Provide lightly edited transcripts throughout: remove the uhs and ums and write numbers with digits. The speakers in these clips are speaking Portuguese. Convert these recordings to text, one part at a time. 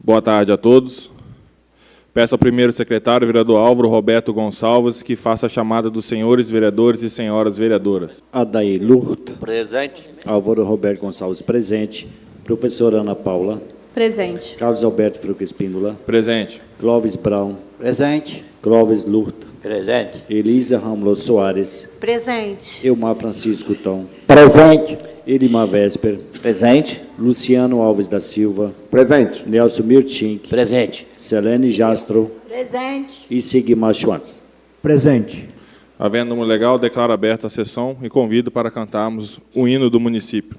Boa tarde a todos. Peço ao primeiro secretário, vereador Álvaro Roberto Gonçalves, que faça a chamada dos senhores vereadores e senhoras vereadoras. Adair Lurto. Presente. Álvaro Roberto Gonçalves, presente. Professora Ana Paula. Presente. Carlos Alberto Fruca Espíndola. Presente. Clóvis Brown. Presente. Clóvis Lurto. Presente. Elisa Ramos Soares. Presente. Elmar Francisco Tom. Presente. Elimar Vesper. Presente. Luciano Alves da Silva. Presente. Nelson Mirtink. Presente. Selene Jastro. Presente. E Sigmar Schwartz. Presente. Havendo número legal, declaro aberta a sessão e convido para cantarmos o hino do município.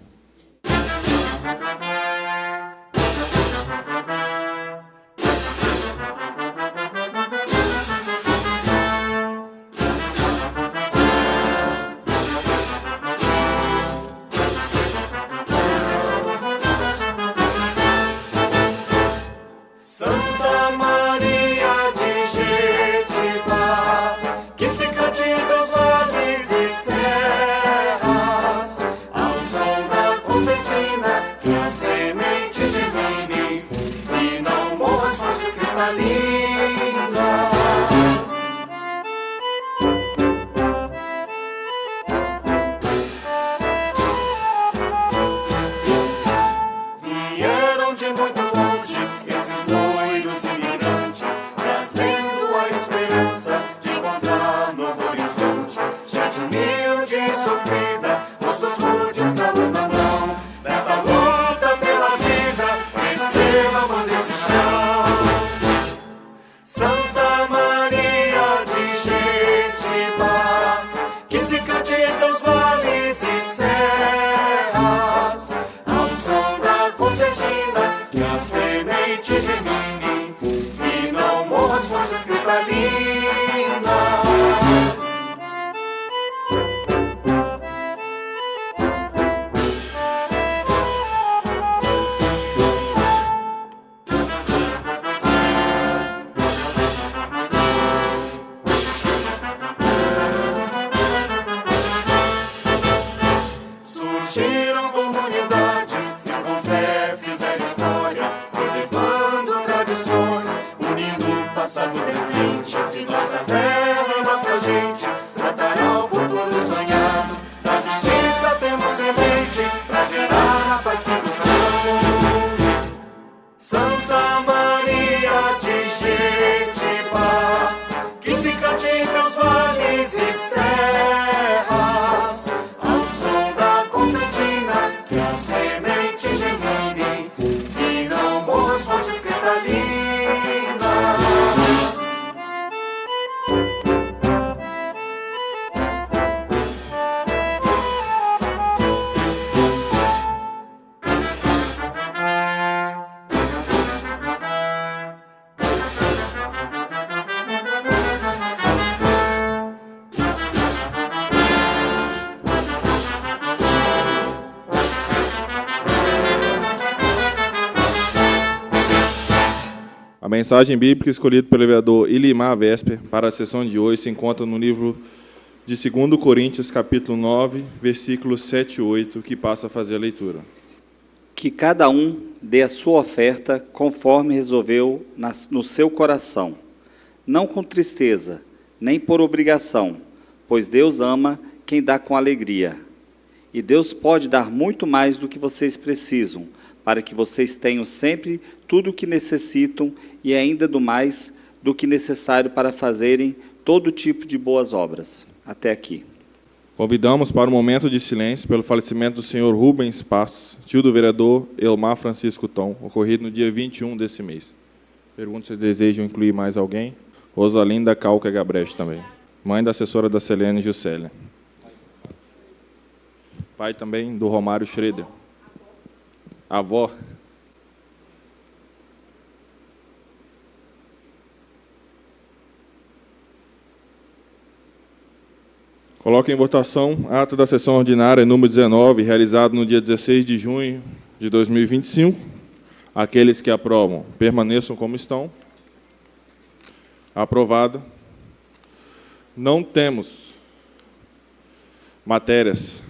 A mensagem bíblica escolhida pelo vereador Elimar Vesper para a sessão de hoje se encontra no livro de 2 Coríntios, capítulo 9, versículos 7 e 8, que passa a fazer a leitura. Que cada um dê a sua oferta conforme resolveu no seu coração, não com tristeza, nem por obrigação, pois Deus ama quem dá com alegria. E Deus pode dar muito mais do que vocês precisam, para que vocês tenham sempre tudo o que necessitam e ainda do mais do que necessário para fazerem todo tipo de boas obras. Até aqui. Convidamos para um momento de silêncio pelo falecimento do senhor Rubens Passos, tio do vereador Elmar Francisco Tom, ocorrido no dia 21 desse mês. Pergunto se desejam incluir mais alguém. Rosalinda Calca Gabrecht também. Mãe da assessora da Selene Juscelia. Pai também do Romário Schroeder. Avó. Coloco em votação ato da sessão ordinária número 19, realizado no dia 16 de junho de 2025. Aqueles que aprovam, permaneçam como estão. Aprovado. Não temos matérias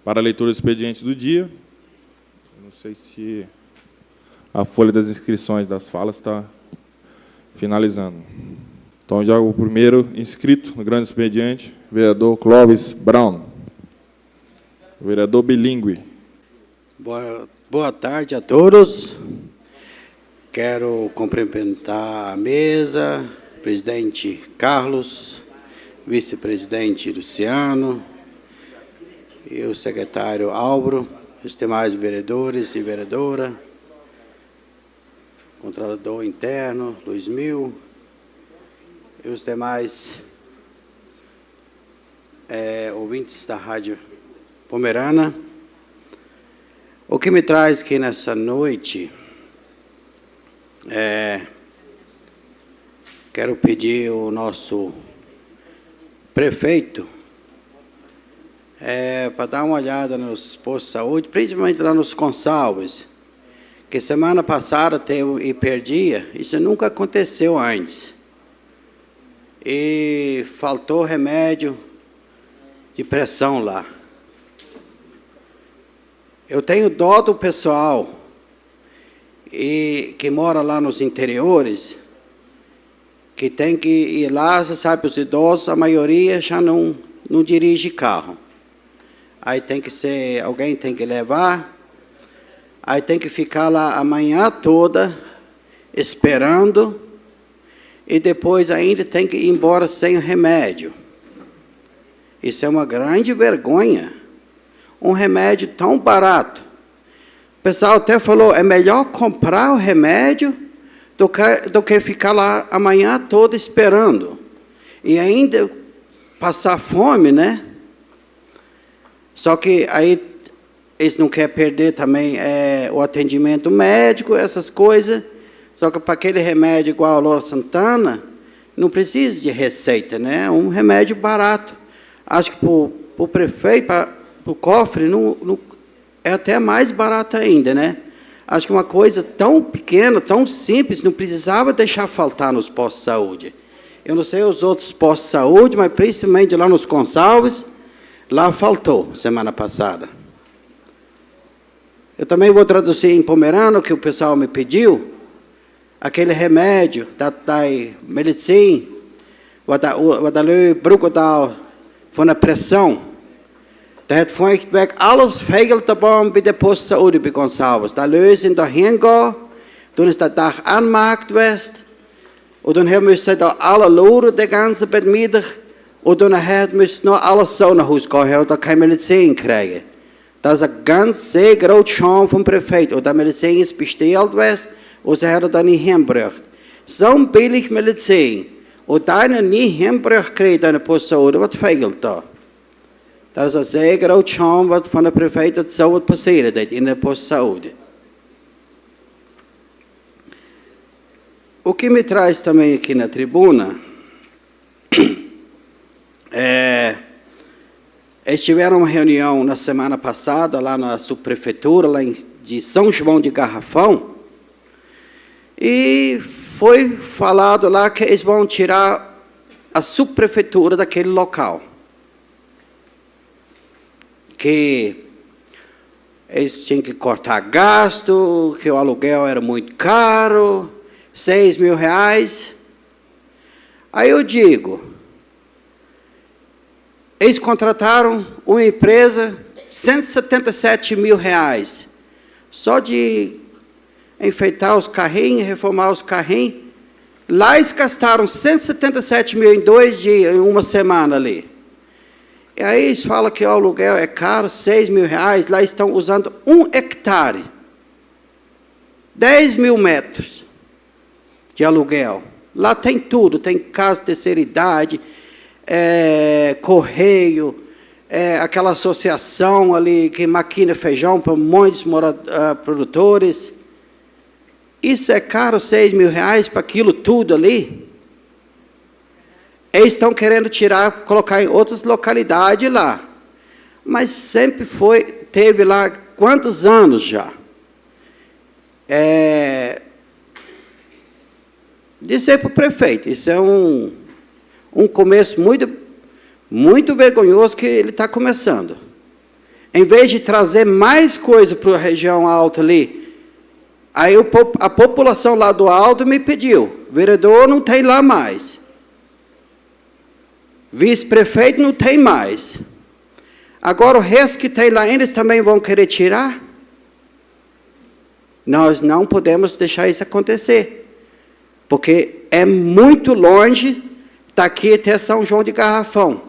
para leitura do expediente do dia. Não sei se A folha das inscrições das falas está finalizando. Então, já o primeiro inscrito no grande expediente, vereador Clóvis Brown. Vereador bilíngue. Boa tarde a todos. Quero cumprimentar a mesa, presidente Carlos, vice-presidente Luciano e o secretário Álvaro, os demais vereadores e vereadora, controlador interno, Luiz Mil, e os demais ouvintes da Rádio Pomerana. O que me traz aqui nessa noite, quero pedir ao nosso prefeito para dar uma olhada nos postos de saúde, principalmente lá nos Gonçalves, que semana passada teve hiperdia, isso nunca aconteceu antes. E faltou remédio de pressão lá. Eu tenho dó do pessoal que mora lá nos interiores, que tem que ir lá, você sabe, os idosos, a maioria já não dirige carro. Aí tem que ser, alguém tem que levar, aí tem que ficar lá a manhã toda esperando, e depois ainda tem que ir embora sem remédio. Isso é uma grande vergonha. Um remédio tão barato. O pessoal até falou, é melhor comprar o remédio do que ficar lá a manhã toda esperando. E ainda passar fome, né? Só que aí eles não querem perder também o atendimento médico, essas coisas. Só que para aquele remédio igual a Loura Santana, não precisa de receita, né? É um remédio barato. Acho que para o prefeito, para o cofre, é até mais barato ainda, né? Acho que uma coisa tão pequena, tão simples, não precisava deixar faltar nos postos de saúde. Eu não sei os outros postos de saúde, mas principalmente lá nos Gonçalves, lá faltou semana passada. Eu também vou traduzir em pomerano o que o pessoal me pediu. Aquele remédio da medicina, wat Brucodal, von der pressão. Da hat vorhin weg alles Fegeltabon bei der Postsaudi bei Gonçalves. Da lösen da hingehen, dann ist der Dach anmarkt west, und dann haben wir da alle Lore, der ganze Bedmieter, und dann müssen noch alles so nach Hause gehen, da keine Medizin kriegen. Das ist eine ganz sehr große Chance vom Präfekt, und die Medizin ist bestellt west, und sie hat da nicht hingebracht. So billig Medizin, und deine nicht hingebracht kriegt, deine Postsaudi, was fehlt da? Dat is een zeer groot schande wat van de prefeet dat zo wat passeren deed in de post-saúde. O que me traz também aqui na tribuna eles tiveram uma reunião na semana passada lá na subprefeitura, lá de São João de Garrafão, e foi falado lá que eles vão tirar a subprefeitura daquele local. Que eles tinham que cortar gasto, que o aluguel era muito caro, 6 mil reais. Aí eu digo, eles contrataram uma empresa, 177 mil reais, só de enfeitar os carrinhos, reformar os carrinhos. Lá eles gastaram 177 mil em 2 dias, em uma semana ali. E aí eles falam que o aluguel é caro, 6 mil reais, lá estão usando 1 hectare, 10 mil metros de aluguel. Lá tem tudo, tem casa de terceira idade, correio, aquela associação ali que maquina feijão para muitos produtores. Isso é caro, 6 mil reais para aquilo tudo ali. Eles estão querendo tirar, colocar em outras localidades lá. Mas sempre teve lá quantos anos já? Dizer para o prefeito, isso é um começo muito vergonhoso que ele está começando. Em vez de trazer mais coisa para a região alta ali, Aí a população lá do Alto me pediu, vereador não tem lá mais. Vice-prefeito não tem mais. Agora o resto que tem lá, eles também vão querer tirar? Nós não podemos deixar isso acontecer. Porque é muito longe daqui até São João de Garrafão.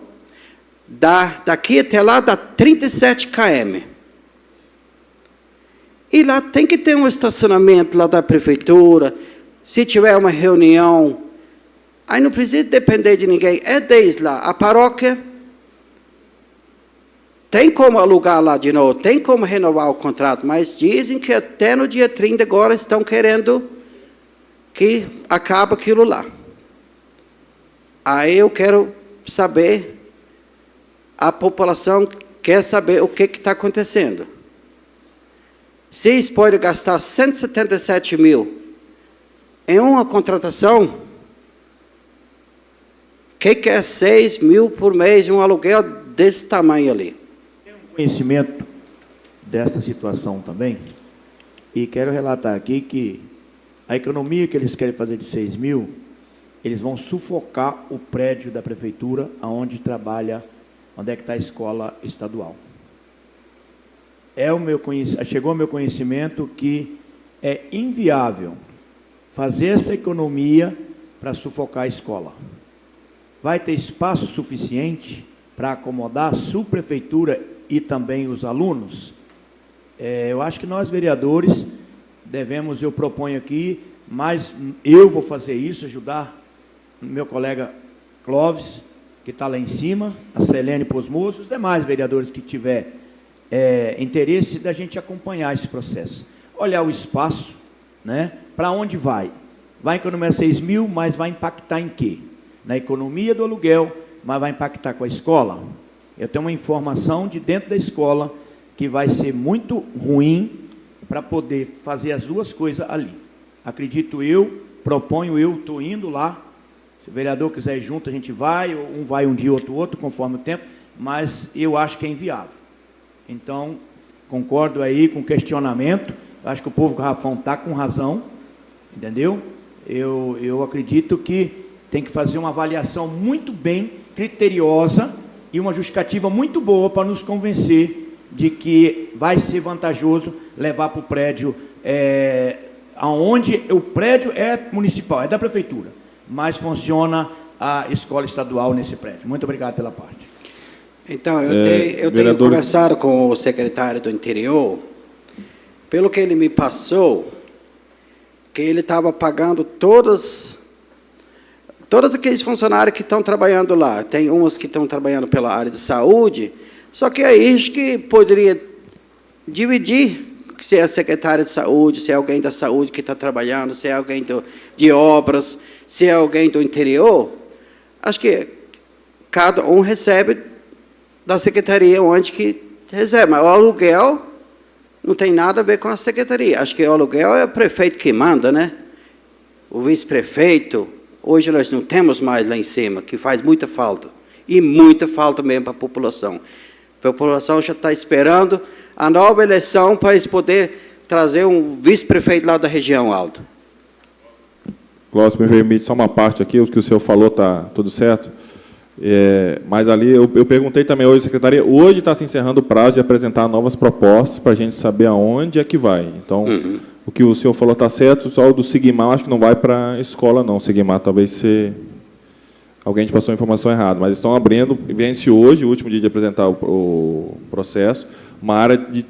Daqui até lá dá 37 km. E lá tem que ter um estacionamento lá da prefeitura. Se tiver uma reunião, aí não precisa depender de ninguém. É desde lá. A paróquia tem como alugar lá de novo, tem como renovar o contrato, mas dizem que até no dia 30 agora estão querendo que acabe aquilo lá. Aí eu quero saber, a população quer saber o que está acontecendo. Vocês podem gastar 177 mil em uma contratação, o que é 6 mil por mês, um aluguel desse tamanho ali? Tenho conhecimento dessa situação também, e quero relatar aqui que a economia que eles querem fazer de 6 mil, eles vão sufocar o prédio da prefeitura, onde trabalha, onde é que está a escola estadual. Chegou ao meu conhecimento que é inviável fazer essa economia para sufocar a escola. Vai ter espaço suficiente para acomodar a subprefeitura e também os alunos? Eu acho que nós, vereadores, devemos, eu proponho aqui, mas eu vou fazer isso, ajudar meu colega Clóvis, que está lá em cima, a Selene Posmoso, os demais vereadores que tiver interesse da gente acompanhar esse processo. Olhar o espaço, né? Para onde vai? Vai economizar 6 mil, mas vai impactar em quê? Na economia do aluguel, mas vai impactar com a escola? Eu tenho uma informação de dentro da escola que vai ser muito ruim para poder fazer as duas coisas ali. Acredito eu, proponho eu, estou indo lá. Se o vereador quiser ir junto, a gente vai, um vai um dia, outro, conforme o tempo, mas eu acho que é inviável. Então, concordo aí com o questionamento, acho que o povo Garrafão está com razão, entendeu? Eu acredito que tem que fazer uma avaliação muito bem criteriosa e uma justificativa muito boa para nos convencer de que vai ser vantajoso levar para o prédio, aonde o prédio é municipal, é da prefeitura, mas funciona a escola estadual nesse prédio. Muito obrigado pela parte. Então, eu tenho conversado com o secretário do Interior, pelo que ele me passou, que ele estava pagando todos aqueles funcionários que estão trabalhando lá. Tem uns que estão trabalhando pela área de saúde, só que aí acho que poderia dividir, se é secretário de saúde, se é alguém da saúde que está trabalhando, se é alguém de obras, se é alguém do interior. Acho que cada um recebe da secretaria onde que recebe, mas o aluguel não tem nada a ver com a secretaria. Acho que o aluguel é o prefeito que manda, né? O vice-prefeito. Hoje nós não temos mais lá em cima, que faz muita falta. E muita falta mesmo para a população. A população já está esperando a nova eleição para eles poderem trazer um vice-prefeito lá da região alta. Clóvis, me permite só uma parte aqui, o que o senhor falou está tudo certo. Mas ali, eu perguntei também hoje, secretaria, hoje está se encerrando o prazo de apresentar novas propostas para a gente saber aonde é que vai. Então, o que o senhor falou está certo, só o do Sigmar, acho que não vai para a escola, não. Sigmar, talvez alguém te passou a informação errada, mas estão abrindo, vence hoje, o último dia de apresentar o processo,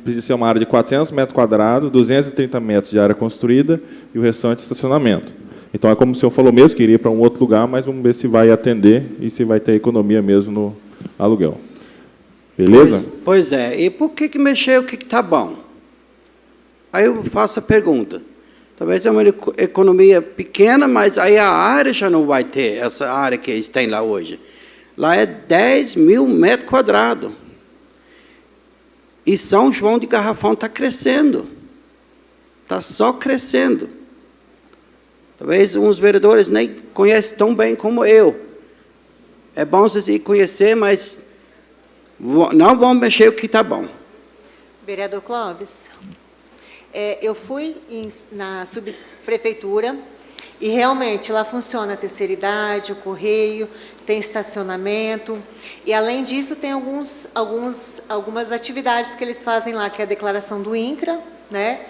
precisa ser uma área de 400 metros quadrados, 230 metros de área construída e o restante estacionamento. Então, é como o senhor falou mesmo, que iria para um outro lugar, mas vamos ver se vai atender e se vai ter economia mesmo no aluguel. Beleza? Pois é. E por que mexer o que está bom? Aí eu faço a pergunta. Talvez é uma economia pequena, mas aí a área já não vai ter, essa área que eles têm lá hoje. Lá é 10 mil metros quadrados. E São João de Garrafão está crescendo. Está só crescendo. Talvez uns vereadores nem conhecem tão bem como eu. É bom vocês conhecer, mas não vão mexer o que está bom. Vereador Clóvis, eu fui na subprefeitura e realmente lá funciona a terceira idade, o correio, tem estacionamento e além disso tem algumas atividades que eles fazem lá, que é a declaração do INCRA, né?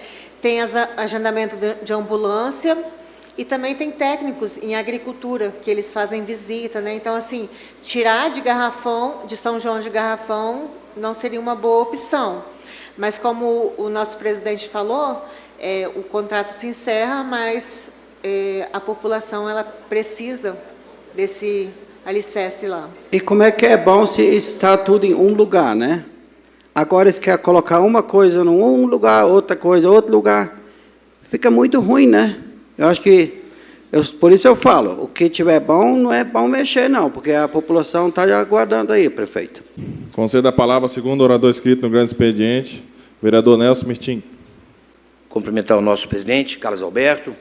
Tem agendamento de ambulância e também tem técnicos em agricultura que eles fazem visita, né? Então assim, tirar de Garrafão, de São João de Garrafão, não seria uma boa opção. Mas como o nosso presidente falou, o contrato se encerra, mas a população ela precisa desse alicerce lá. E como é que é bom se está tudo em um lugar, né? Agora eles querem colocar uma coisa num lugar, outra coisa em outro lugar. Fica muito ruim, né? Eu acho que, por isso eu falo, o que tiver bom, não é bom mexer não, porque a população está aguardando aí, prefeito. Concedo a palavra ao segundo orador inscrito no grande expediente, vereador Nelson Mirtim. Cumprimentar o nosso presidente, Carlos Alberto,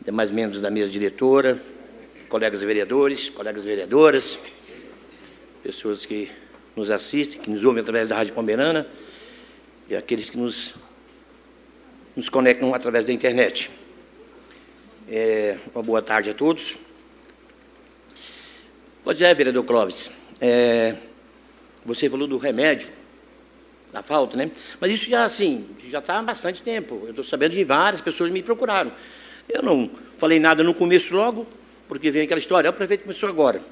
demais membros da mesa diretora, colegas vereadores, colegas vereadoras, pessoas que nos assistem, que nos ouvem através da Rádio Pomerana e aqueles que nos conectam através da internet. Uma boa tarde a todos. Pois é, vereador Clóvis, você falou do remédio, da falta, né? Mas isso já, assim, já está há bastante tempo. Eu estou sabendo de várias pessoas que me procuraram. Eu não falei nada no começo logo, porque veio aquela história, o prefeito começou agora.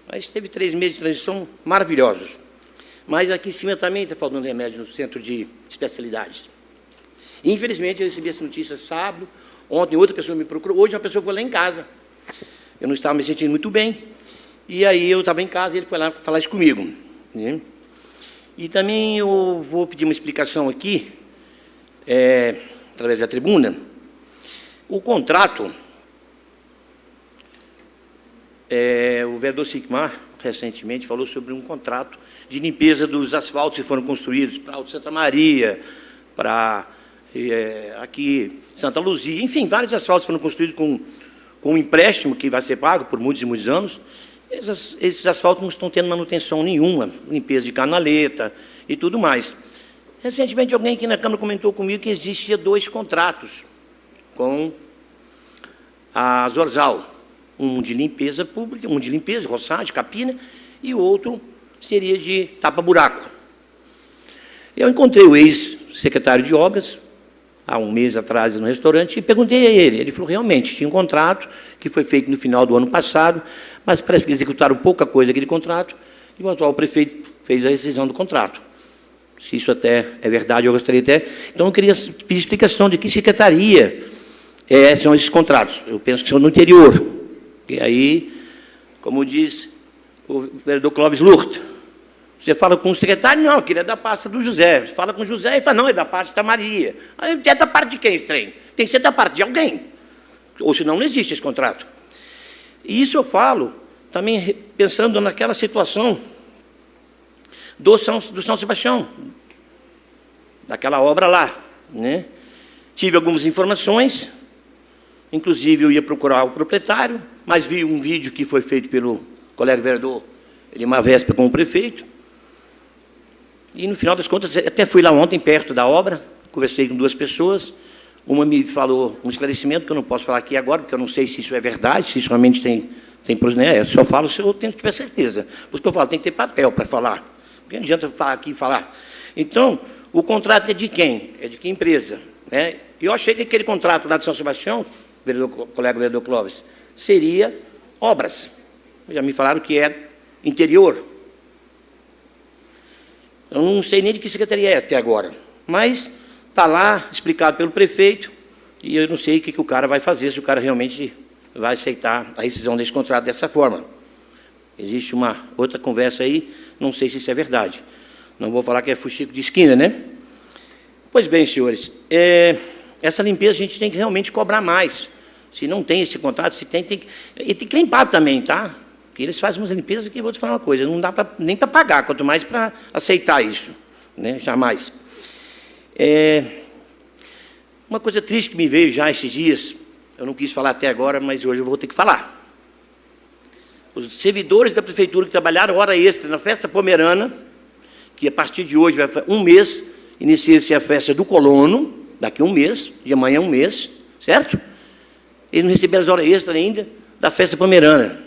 Mas teve 3 meses de transição maravilhosos. Mas aqui em cima também está faltando remédio no centro de especialidades. Infelizmente, eu recebi essa notícia sábado, ontem outra pessoa me procurou, hoje uma pessoa foi lá em casa. Eu não estava me sentindo muito bem, e aí eu estava em casa e ele foi lá falar isso comigo, né? E também eu vou pedir uma explicação aqui, através da tribuna. O contrato, o vereador Sigmar, recentemente, falou sobre um contrato de limpeza dos asfaltos que foram construídos para Alto Santa Maria, para aqui Santa Luzia, enfim, vários asfaltos foram construídos com um empréstimo que vai ser pago por muitos e muitos anos. Esses asfaltos não estão tendo manutenção nenhuma, limpeza de canaleta e tudo mais. Recentemente, alguém aqui na Câmara comentou comigo que existia 2 contratos com a Zorzal, um de limpeza pública, um de limpeza, roçagem, capina, e o outro seria de tapa-buraco. Eu encontrei o ex-secretário de obras, há um mês atrás, no restaurante, e perguntei a ele. Ele falou, realmente, tinha um contrato que foi feito no final do ano passado, mas parece que executaram pouca coisa aquele contrato, e o atual prefeito fez a rescisão do contrato. Se isso até é verdade, eu gostaria até... Então, eu queria pedir explicação de que secretaria são esses contratos. Eu penso que são no interior. E aí, como diz o vereador Clóvis Lurta, você fala com o secretário, não, que ele é da pasta do José. Você fala com o José e fala, não, é da parte da Maria. Aí, é da parte de quem esse trem? Tem que ser da parte de alguém. Ou senão não existe esse contrato. E isso eu falo também pensando naquela situação do São Sebastião, daquela obra lá, né? Tive algumas informações, inclusive eu ia procurar o proprietário, mas vi um vídeo que foi feito pelo colega vereador Elimar Véspera com o prefeito, e no final das contas, até fui lá ontem, perto da obra, conversei com 2 pessoas, uma me falou um esclarecimento que eu não posso falar aqui agora, porque eu não sei se isso é verdade, se isso realmente tem né? Eu só falo se eu tenho que ter certeza. Por isso que eu falo, tem que ter papel para falar, porque não adianta falar aqui e falar. Então, o contrato é de quem? É de que empresa? Né? E eu achei que aquele contrato lá de São Sebastião, colega vereador Clóvis, seria obras. Já me falaram que é interior. Eu não sei nem de que secretaria é até agora, mas está lá, explicado pelo prefeito, e eu não sei o que o cara vai fazer, se o cara realmente vai aceitar a rescisão desse contrato dessa forma. Existe uma outra conversa aí, não sei se isso é verdade. Não vou falar que é fuxico de esquina, né? Pois bem, senhores, essa limpeza a gente tem que realmente cobrar mais. Se não tem esse contrato, se tem que... E tem que limpar também, tá? Porque eles fazem umas limpezas que, vou te falar uma coisa, não dá nem para pagar, quanto mais para aceitar isso, né? Jamais. Uma coisa triste que me veio já esses dias, eu não quis falar até agora, mas hoje eu vou ter que falar. Os servidores da prefeitura que trabalharam hora extra na festa pomerana, que a partir de hoje, vai um mês, inicia-se a festa do colono, daqui a um mês, de amanhã um mês, certo? Eles não receberam as horas extras ainda da festa palmeirana.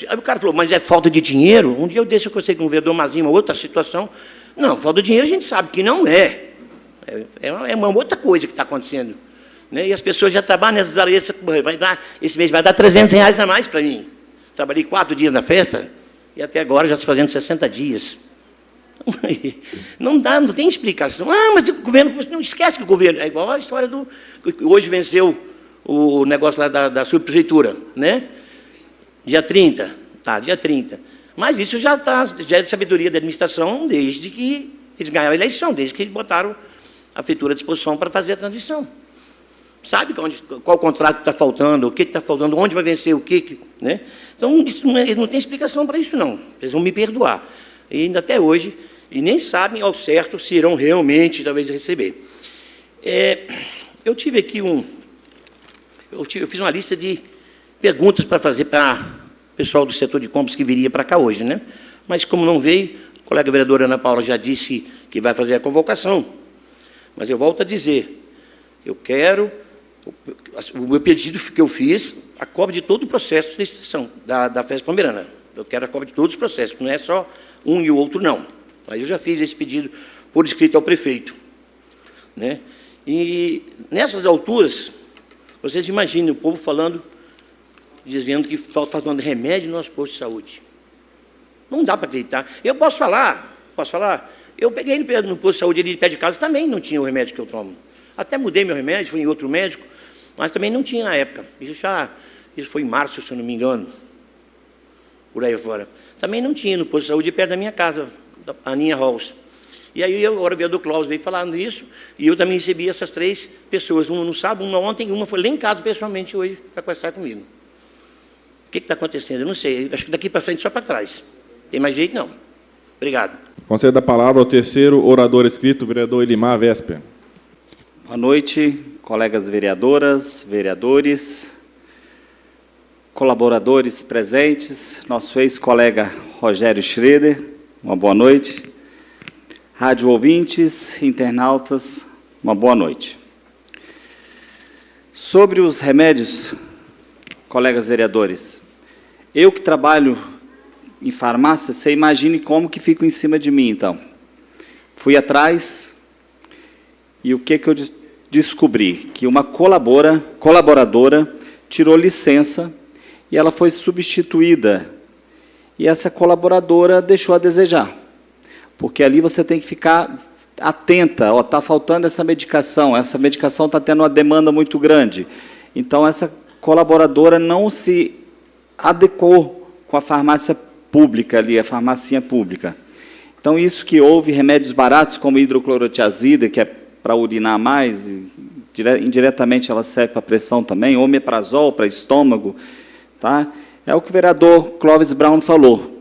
Aí o cara falou, mas é falta de dinheiro? Um dia eu deixo eu conversei com o vereador Mazinho, uma outra situação. Não, falta de dinheiro a gente sabe que não é. É uma outra coisa que está acontecendo. Né? E as pessoas já trabalham nessas horas extras, esse mês vai dar R$300 a mais para mim. Trabalhei 4 dias na festa e até agora já se fazendo 60 dias. Não dá, não tem explicação. Ah, mas o governo, não esquece que o governo, é igual a história do, hoje venceu o negócio lá da subprefeitura, né? Dia 30, tá, dia 30. Mas isso já é de sabedoria da administração desde que eles ganharam a eleição, desde que eles botaram a prefeitura à disposição para fazer a transição. Sabe qual contrato está faltando, o que está faltando, onde vai vencer o que, né? Então, isso não tem explicação para isso, não. Vocês vão me perdoar. E ainda até hoje, e nem sabem ao certo se irão realmente, talvez, receber. Eu tive aqui eu fiz uma lista de perguntas para fazer para o pessoal do setor de compras que viria para cá hoje, né? Mas, como não veio, a colega vereadora Ana Paula já disse que vai fazer a convocação. Mas eu volto a dizer, eu quero, o meu pedido que eu fiz, a cópia de todo o processo de licitação da festa palmeirana. Eu quero a cópia de todos os processos, não é só um e o outro, não. Mas eu já fiz esse pedido por escrito ao prefeito. Né? E, nessas alturas, vocês imaginem o povo falando, dizendo que faltando remédio no nosso posto de saúde. Não dá para acreditar. Eu posso falar? Eu peguei no posto de saúde ali de pé de casa, também não tinha o remédio que eu tomo. Até mudei meu remédio, fui em outro médico, mas também não tinha na época. Isso foi em março, se eu não me engano, por aí fora. Também não tinha no posto de saúde perto da minha casa, da Aninha Halls. E aí agora o vereador Cláudio veio falando isso, e eu também recebi essas 3 pessoas, uma no sábado, uma ontem, uma foi lá em casa pessoalmente hoje para conversar comigo. O que está acontecendo? Eu não sei, acho que daqui para frente só para trás. Tem mais jeito, não. Obrigado. Concedo a palavra ao terceiro orador escrito, o vereador Elimar Vesper. Boa noite, colegas vereadoras, vereadores, colaboradores presentes, nosso ex-colega Rogério Schroeder, uma boa noite. Rádio ouvintes, internautas, uma boa noite. Sobre os remédios, colegas vereadores, eu que trabalho em farmácia, você imagine como que fico em cima de mim, então. Fui atrás e o que eu descobri? Que uma colaboradora tirou licença e ela foi substituída. E essa colaboradora deixou a desejar. Porque ali você tem que ficar atenta, está faltando essa medicação está tendo uma demanda muito grande. Então, essa colaboradora não se adequou com a farmácia pública ali, a farmacinha pública. Então, isso que houve remédios baratos, como hidroclorotiazida, que é para urinar mais, indiretamente ela serve para pressão também, omeprazol para estômago, tá? É o que o vereador Clóvis Brown falou,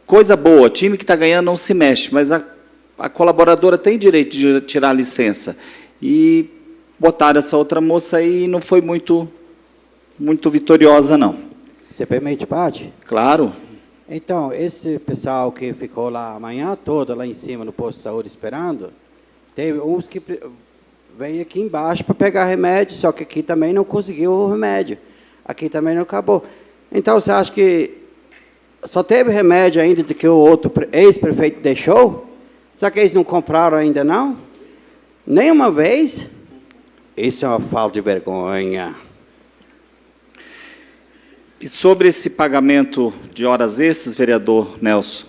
coisa boa, time que está ganhando não se mexe, mas a colaboradora tem direito de tirar a licença. E botaram essa outra moça aí e não foi muito vitoriosa, não. Você permite, Pati? Claro. Então, esse pessoal que ficou lá a manhã toda, lá em cima, no posto de saúde, esperando, teve uns que veio aqui embaixo para pegar remédio, só que aqui também não conseguiu o remédio. Aqui também não acabou. Então, você acha que só teve remédio ainda do que o outro ex-prefeito deixou? Só que eles não compraram ainda, não? Nenhuma vez? Isso é uma falta de vergonha. E sobre esse pagamento de horas extras, vereador Nelson,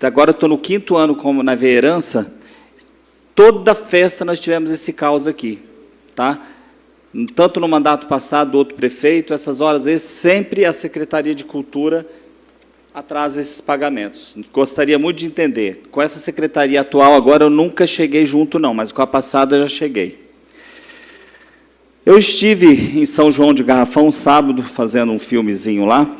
agora estou no 5º ano como na veerança, toda festa nós tivemos esse caos aqui, tá? Tanto no mandato passado do outro prefeito, essas horas extras, sempre a Secretaria de Cultura atrasa esses pagamentos. Gostaria muito de entender. Com essa secretaria atual, agora eu nunca cheguei junto, não, mas com a passada eu já cheguei. Eu estive em São João de Garrafão, sábado, fazendo um filmezinho lá.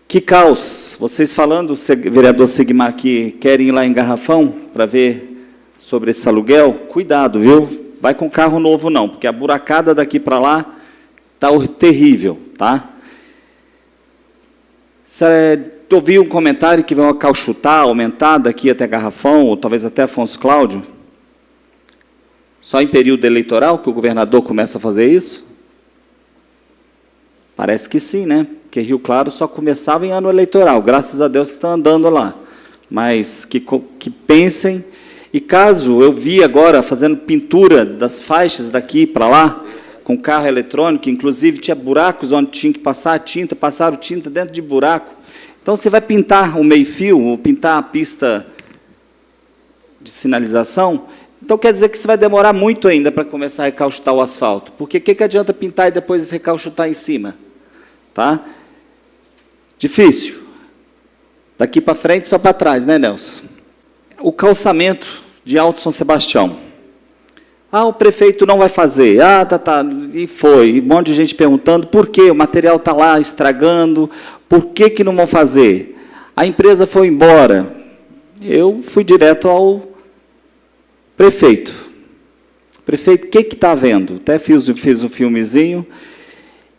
Que caos! Vocês falando, vereador Sigmar, que querem ir lá em Garrafão para ver sobre esse aluguel, cuidado, viu? Vai com carro novo, não, porque a buracada daqui para lá está terrível, tá? ouvi um comentário que vão acauchutar, aumentar daqui até Garrafão, ou talvez até Afonso Cláudio. Só em período eleitoral que o governador começa a fazer isso? Parece que sim, né? Porque Rio Claro só começava em ano eleitoral, graças a Deus que estão andando lá. Mas que pensem, e caso eu vi agora fazendo pintura das faixas daqui para lá, com carro eletrônico, inclusive tinha buracos onde tinha que passar a tinta, passaram tinta dentro de buraco. Então, você vai pintar o meio-fio, ou pintar a pista de sinalização, então quer dizer que isso vai demorar muito ainda para começar a recauchutar o asfalto. Porque o que adianta pintar e depois recauchutar em cima? Tá? Difícil. Daqui para frente, só para trás, né, Nelson? O calçamento de Alto São Sebastião. Ah, o prefeito não vai fazer. Ah, tá. E foi. Um monte de gente perguntando por quê? O material está lá estragando. Por que não vão fazer? A empresa foi embora. Eu fui direto ao prefeito. Prefeito, o que está havendo? Até fiz um filmezinho.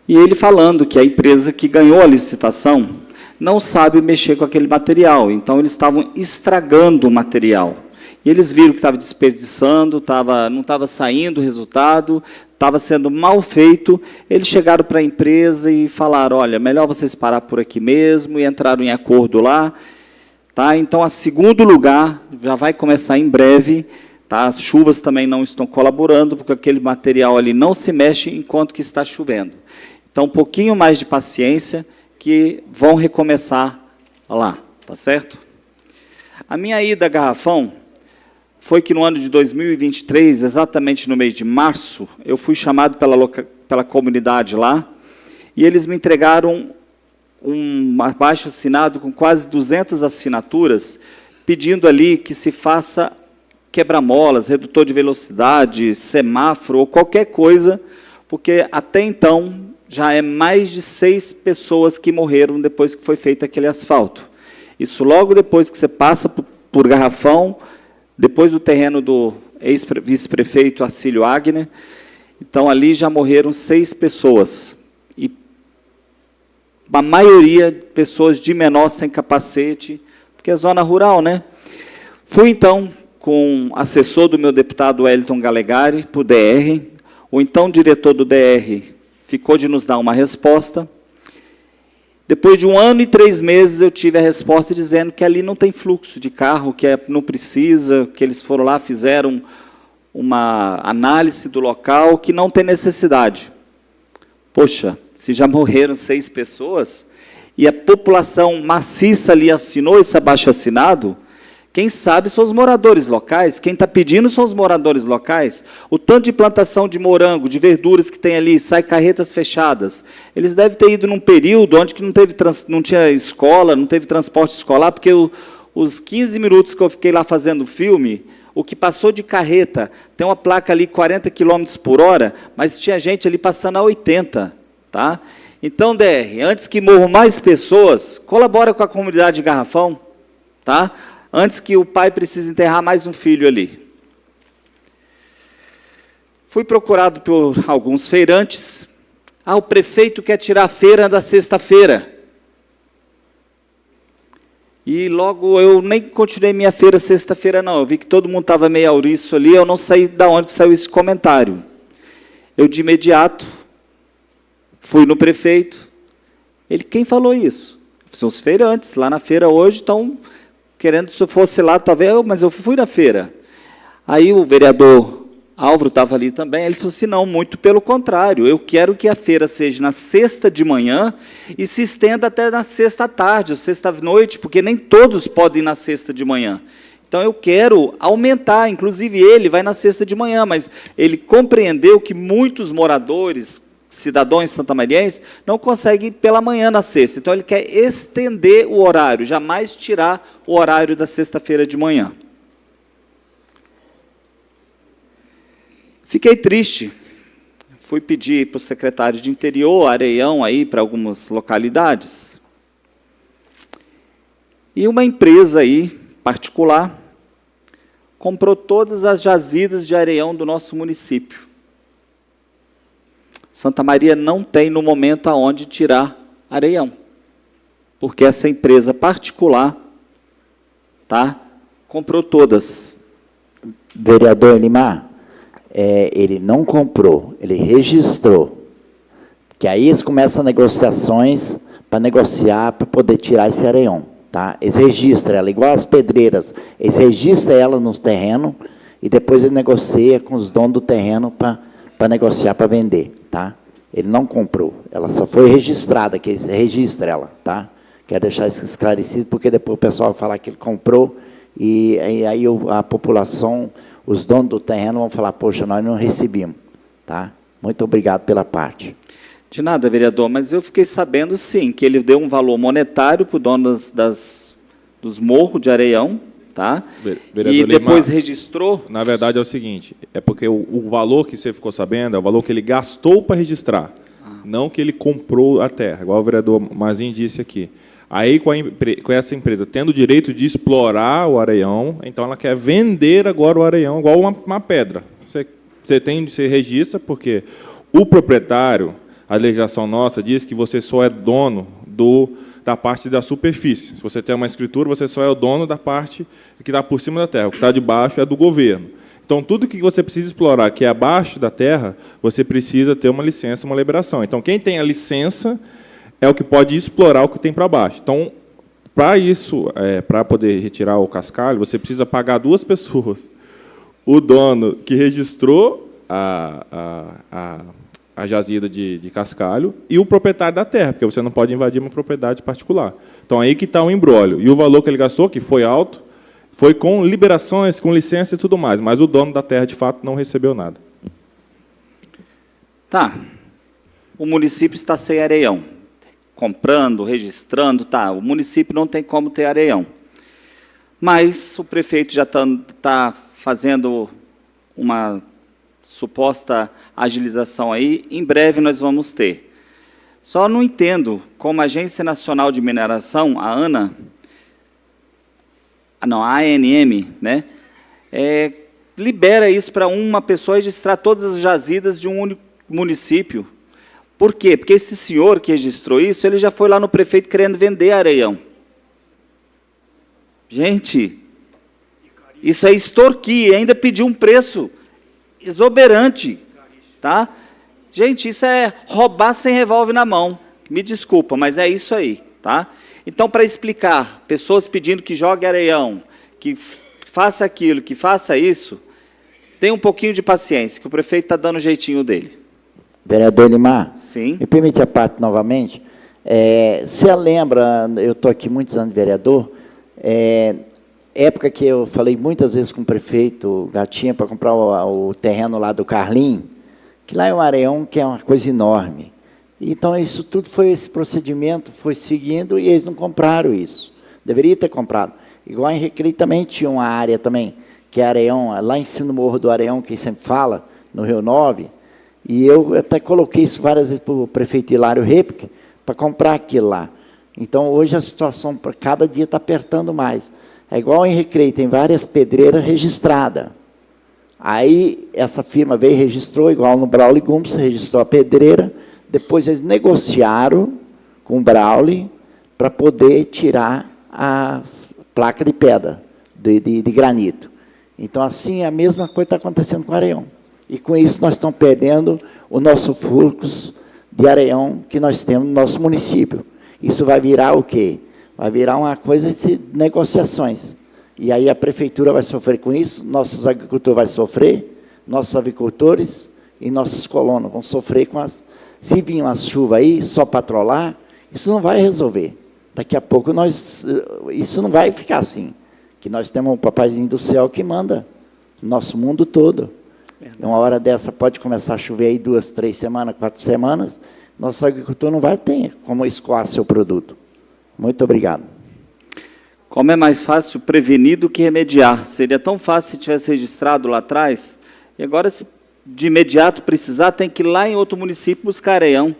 E ele falando que a empresa que ganhou a licitação não sabe mexer com aquele material. Então, eles estavam estragando o material. E eles viram que estava desperdiçando, não estava saindo o resultado, estava sendo mal feito. Eles chegaram para a empresa e falaram, olha, melhor vocês parar por aqui mesmo, e entraram em acordo lá. Tá? Então, a segundo lugar já vai começar em breve. Tá? As chuvas também não estão colaborando, porque aquele material ali não se mexe enquanto que está chovendo. Então, um pouquinho mais de paciência, que vão recomeçar lá. Tá certo? A minha ida a Garrafão foi que no ano de 2023, exatamente no mês de março, eu fui chamado pela comunidade lá, e eles me entregaram um abaixo-assinado com quase 200 assinaturas, pedindo ali que se faça quebra-molas, redutor de velocidade, semáforo, ou qualquer coisa, porque até então já é mais de 6 pessoas que morreram depois que foi feito aquele asfalto. Isso logo depois que você passa por Garrafão, depois do terreno do ex-vice-prefeito Arcílio Agner. Então, ali já morreram 6 pessoas. E a maioria, pessoas de menor, sem capacete, porque é zona rural, né? Fui, então, com o assessor do meu deputado Wellington Galegari, para o DR. O então diretor do DR ficou de nos dar uma resposta. Depois de 1 ano e 3 meses, eu tive a resposta dizendo que ali não tem fluxo de carro, que não precisa, que eles foram lá, fizeram uma análise do local, que não tem necessidade. Poxa, se já morreram 6 pessoas, e a população maciça ali assinou esse abaixo-assinado, quem sabe são os moradores locais, quem está pedindo são os moradores locais. O tanto de plantação de morango, de verduras que tem ali, sai carretas fechadas. Eles devem ter ido num período onde que não tinha escola, não teve transporte escolar, porque os 15 minutos que eu fiquei lá fazendo o filme, o que passou de carreta, tem uma placa ali 40 km por hora, mas tinha gente ali passando a 80. Tá? Então, DR, antes que morram mais pessoas, colabora com a comunidade de Garrafão, tá? Antes que o pai precise enterrar mais um filho ali. Fui procurado por alguns feirantes. Ah, o prefeito quer tirar a feira da sexta-feira. E logo eu nem continuei minha feira sexta-feira, não. Eu vi que todo mundo estava meio auriço ali, eu não sei de onde que saiu esse comentário. Eu, de imediato, fui no prefeito. Ele, quem falou isso? São os feirantes, lá na feira hoje estão querendo, se eu fosse lá, talvez, mas eu fui na feira. Aí o vereador Álvaro estava ali também, ele falou assim, não, muito pelo contrário, eu quero que a feira seja na sexta de manhã e se estenda até na sexta à tarde, ou sexta à noite, porque nem todos podem ir na sexta de manhã. Então, eu quero aumentar, inclusive ele vai na sexta de manhã, mas ele compreendeu que muitos moradores, cidadãos santamarienses, não conseguem ir pela manhã na sexta. Então, ele quer estender o horário, jamais tirar o horário da sexta-feira de manhã. Fiquei triste. Fui pedir para o secretário de Interior, Areião, aí, para algumas localidades. E uma empresa aí, particular, comprou todas as jazidas de Areião do nosso município. Santa Maria não tem, no momento, aonde tirar Areião. porque essa empresa particular, tá, comprou todas. Vereador Elimar, ele não comprou, ele registrou. Que aí eles começam negociações para negociar, para poder tirar esse areião. Tá? Eles registram ela, igual as pedreiras, eles registram ela nos terrenos e depois eles negociam com os donos do terreno para negociar, para vender. Tá? Ele não comprou, ela só foi registrada, que eles registram ela. Tá? Quero deixar isso esclarecido, porque depois o pessoal vai falar que ele comprou e aí a população, os donos do terreno vão falar, poxa, nós não recebemos. Tá? Muito obrigado pela parte. De nada, vereador, mas eu fiquei sabendo, sim, que ele deu um valor monetário para o dono dos morros de Areião, tá? Vereador E depois Elimar, registrou. Na verdade é o seguinte, é porque o valor que você ficou sabendo é o valor que ele gastou para registrar, não que ele comprou a terra, igual o vereador Mazinho disse aqui. Aí, com essa empresa tendo o direito de explorar o Areião, então ela quer vender agora o Areião igual uma pedra. Você registra, porque o proprietário, a legislação nossa diz que você só é dono da parte da superfície. Se você tem uma escritura, você só é o dono da parte que está por cima da terra. O que está debaixo é do governo. Então, tudo que você precisa explorar, que é abaixo da terra, você precisa ter uma licença, uma liberação. Então, quem tem a licença é o que pode explorar o que tem para baixo. Então, para isso, para poder retirar o cascalho, você precisa pagar 2 pessoas. O dono que registrou a jazida de cascalho e o proprietário da terra, porque você não pode invadir uma propriedade particular. Então, aí que está o imbróglio. E o valor que ele gastou, que foi alto, foi com liberações, com licença e tudo mais, mas o dono da terra, de fato, não recebeu nada. Tá. O município está sem areião. Comprando, registrando, tá. O município não tem como ter areião. Mas o prefeito já está fazendo uma suposta agilização aí, em breve nós vamos ter. Só não entendo como a Agência Nacional de Mineração, a ANM, né, libera isso para uma pessoa registrar todas as jazidas de um único município. Por quê? Porque esse senhor que registrou isso, ele já foi lá no prefeito querendo vender areião. Gente, isso é extorquir, ainda pediu um preço exuberante, tá? Gente, isso é roubar sem revólver na mão. Me desculpa, mas é isso aí, tá? Então, para explicar, pessoas pedindo que jogue areião, que faça aquilo, que faça isso, tenha um pouquinho de paciência, que o prefeito está dando o jeitinho dele. Vereador Elimar, sim. Me permite a parte novamente. Você lembra, eu estou aqui muitos anos de vereador, época que eu falei muitas vezes com o prefeito Gatinha para comprar o terreno lá do Carlim, que lá é um areião que é uma coisa enorme. Então, isso tudo foi, esse procedimento foi seguindo e eles não compraram isso. Deveria ter comprado. Igual em Recreio também tinha uma área também, que é areião, lá em cima do Morro do Areião, que sempre fala, no Rio 9, e eu até coloquei isso várias vezes para o prefeito Hilário Repic, para comprar aquilo lá. Então, hoje a situação, para cada dia, está apertando mais. É igual em Recreio, tem várias pedreiras registradas. Aí, essa firma veio e registrou, igual no Braulio Gomes, registrou a pedreira, depois eles negociaram com o Braulio para poder tirar as placas de pedra, de granito. Então, assim, a mesma coisa está acontecendo com o areião. E, com isso, nós estamos perdendo o nosso fluxo de areião que nós temos no nosso município. Isso vai virar o quê? Vai virar uma coisa de negociações. E aí a prefeitura vai sofrer com isso, nossos agricultores vão sofrer, nossos avicultores e nossos colonos vão sofrer com as... Se vir uma chuva aí, só patrolar, isso não vai resolver. Daqui a pouco isso não vai ficar assim. Que nós temos um papaizinho do céu que manda no nosso mundo todo. Uma hora dessa pode começar a chover aí 2, 3 semanas, 4 semanas, nosso agricultor não vai ter como escoar seu produto. Muito obrigado. Como é mais fácil prevenir do que remediar? Seria tão fácil se tivesse registrado lá atrás, e agora, se de imediato precisar, tem que ir lá em outro município buscar areião.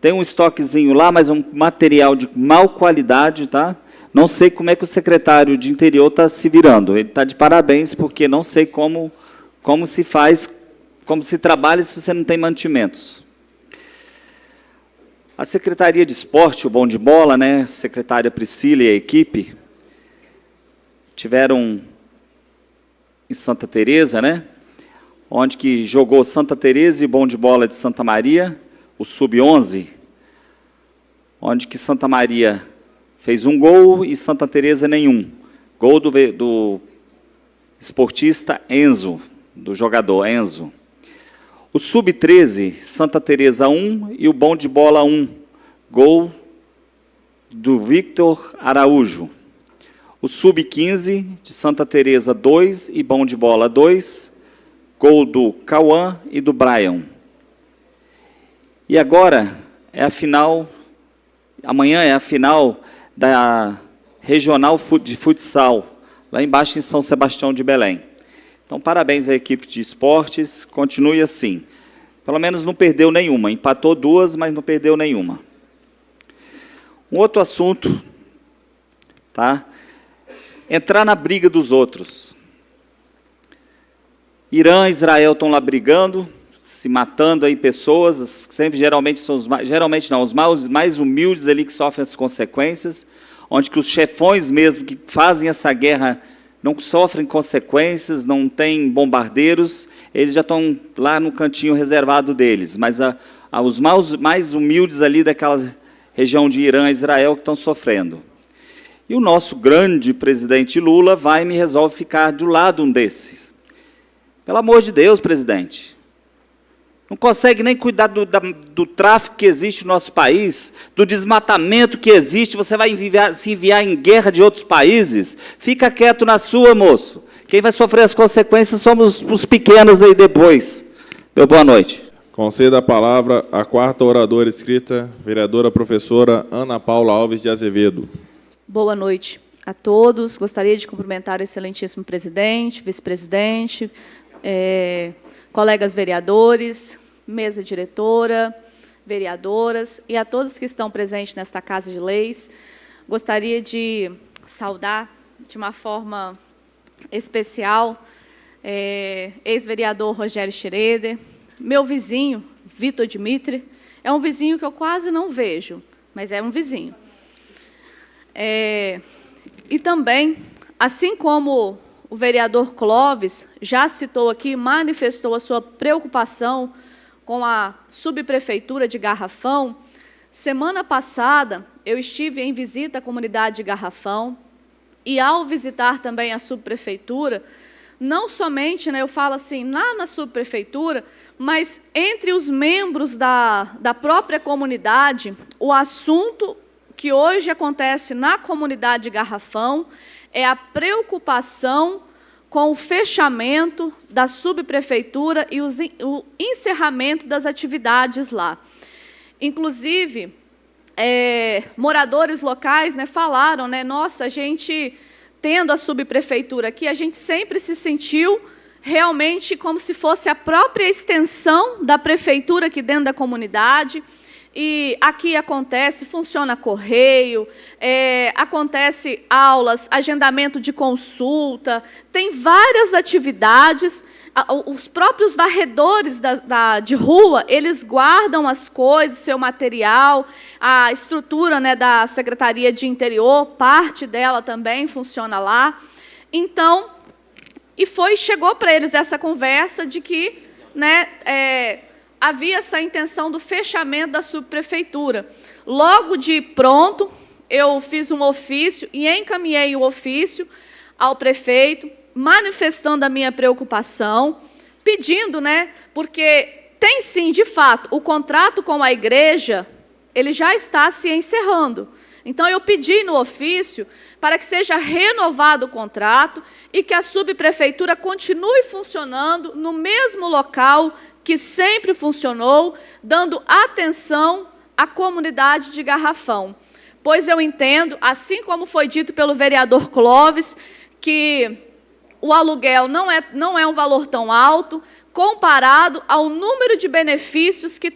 Tem um estoquezinho lá, mas um material de mau qualidade, tá? Não sei como é que o secretário de Interior está se virando. Ele está de parabéns, porque não sei como se faz, como se trabalha se você não tem mantimentos. A Secretaria de Esporte, o Bom de Bola, né, secretária Priscila e a equipe, tiveram em Santa Teresa, né, onde que jogou Santa Teresa e Bom de Bola de Santa Maria, o Sub-11, onde que Santa Maria fez um gol e Santa Teresa nenhum. Gol do esportista Enzo, do jogador Enzo. O Sub-13, Santa Teresa 1 e o Bom de Bola 1. Gol do Victor Araújo. O Sub-15, de Santa Teresa 2 e Bom de Bola 2. Gol do Cauã e do Brian. E agora é a final, amanhã é a final da Regional de Futsal, lá embaixo em São Sebastião de Belém. Então, parabéns à equipe de esportes, continue assim. Pelo menos não perdeu nenhuma, empatou 2, mas não perdeu nenhuma. Um outro assunto, tá? Entrar na briga dos outros. Irã e Israel estão lá brigando, se matando aí pessoas, sempre geralmente são os mais humildes ali que sofrem as consequências, onde que os chefões mesmo que fazem essa guerra não sofrem consequências, não tem bombardeiros, eles já estão lá no cantinho reservado deles, mas os mais humildes ali daquela região de Irã e Israel que estão sofrendo. E o nosso grande presidente Lula vai e me resolve ficar do lado um desses. Pelo amor de Deus, presidente. Não consegue nem cuidar do tráfico que existe no nosso país, do desmatamento que existe, você vai se enviar em guerra de outros países? Fica quieto na sua, moço. Quem vai sofrer as consequências somos os pequenos aí depois. Meu boa noite. Conceda a palavra à quarta oradora inscrita, vereadora professora Ana Paula Alves de Azevedo. Boa noite a todos. Gostaria de cumprimentar o excelentíssimo presidente, vice-presidente, colegas vereadores, mesa diretora, vereadoras e a todos que estão presentes nesta Casa de Leis. Gostaria de saudar de uma forma especial ex-vereador Rogério Schroeder, meu vizinho, Vitor Dimitri, é um vizinho que eu quase não vejo, mas é um vizinho. E também, assim como o vereador Clóvis já citou aqui, manifestou a sua preocupação com a subprefeitura de Garrafão. Semana passada, eu estive em visita à comunidade de Garrafão e, ao visitar também a subprefeitura, não somente, eu falo assim, lá na subprefeitura, mas entre os membros da própria comunidade, o assunto que hoje acontece na comunidade de Garrafão é a preocupação com o fechamento da subprefeitura e o encerramento das atividades lá. Inclusive, moradores locais falaram, nossa, a gente, tendo a subprefeitura aqui, a gente sempre se sentiu realmente como se fosse a própria extensão da prefeitura aqui dentro da comunidade. E aqui funciona correio, acontece aulas, agendamento de consulta, tem várias atividades. Os próprios varredores de rua, eles guardam as coisas, seu material, a estrutura da Secretaria de Interior, parte dela também funciona lá. Então, chegou para eles essa conversa de que havia essa intenção do fechamento da subprefeitura. Logo de pronto, eu fiz um ofício e encaminhei o ofício ao prefeito, manifestando a minha preocupação, pedindo, porque tem sim, de fato, o contrato com a igreja, ele já está se encerrando. Então, eu pedi no ofício para que seja renovado o contrato e que a subprefeitura continue funcionando no mesmo local que sempre funcionou, dando atenção à comunidade de Garrafão. Pois eu entendo, assim como foi dito pelo vereador Clóvis, que o aluguel não é um valor tão alto, comparado ao número de benefícios que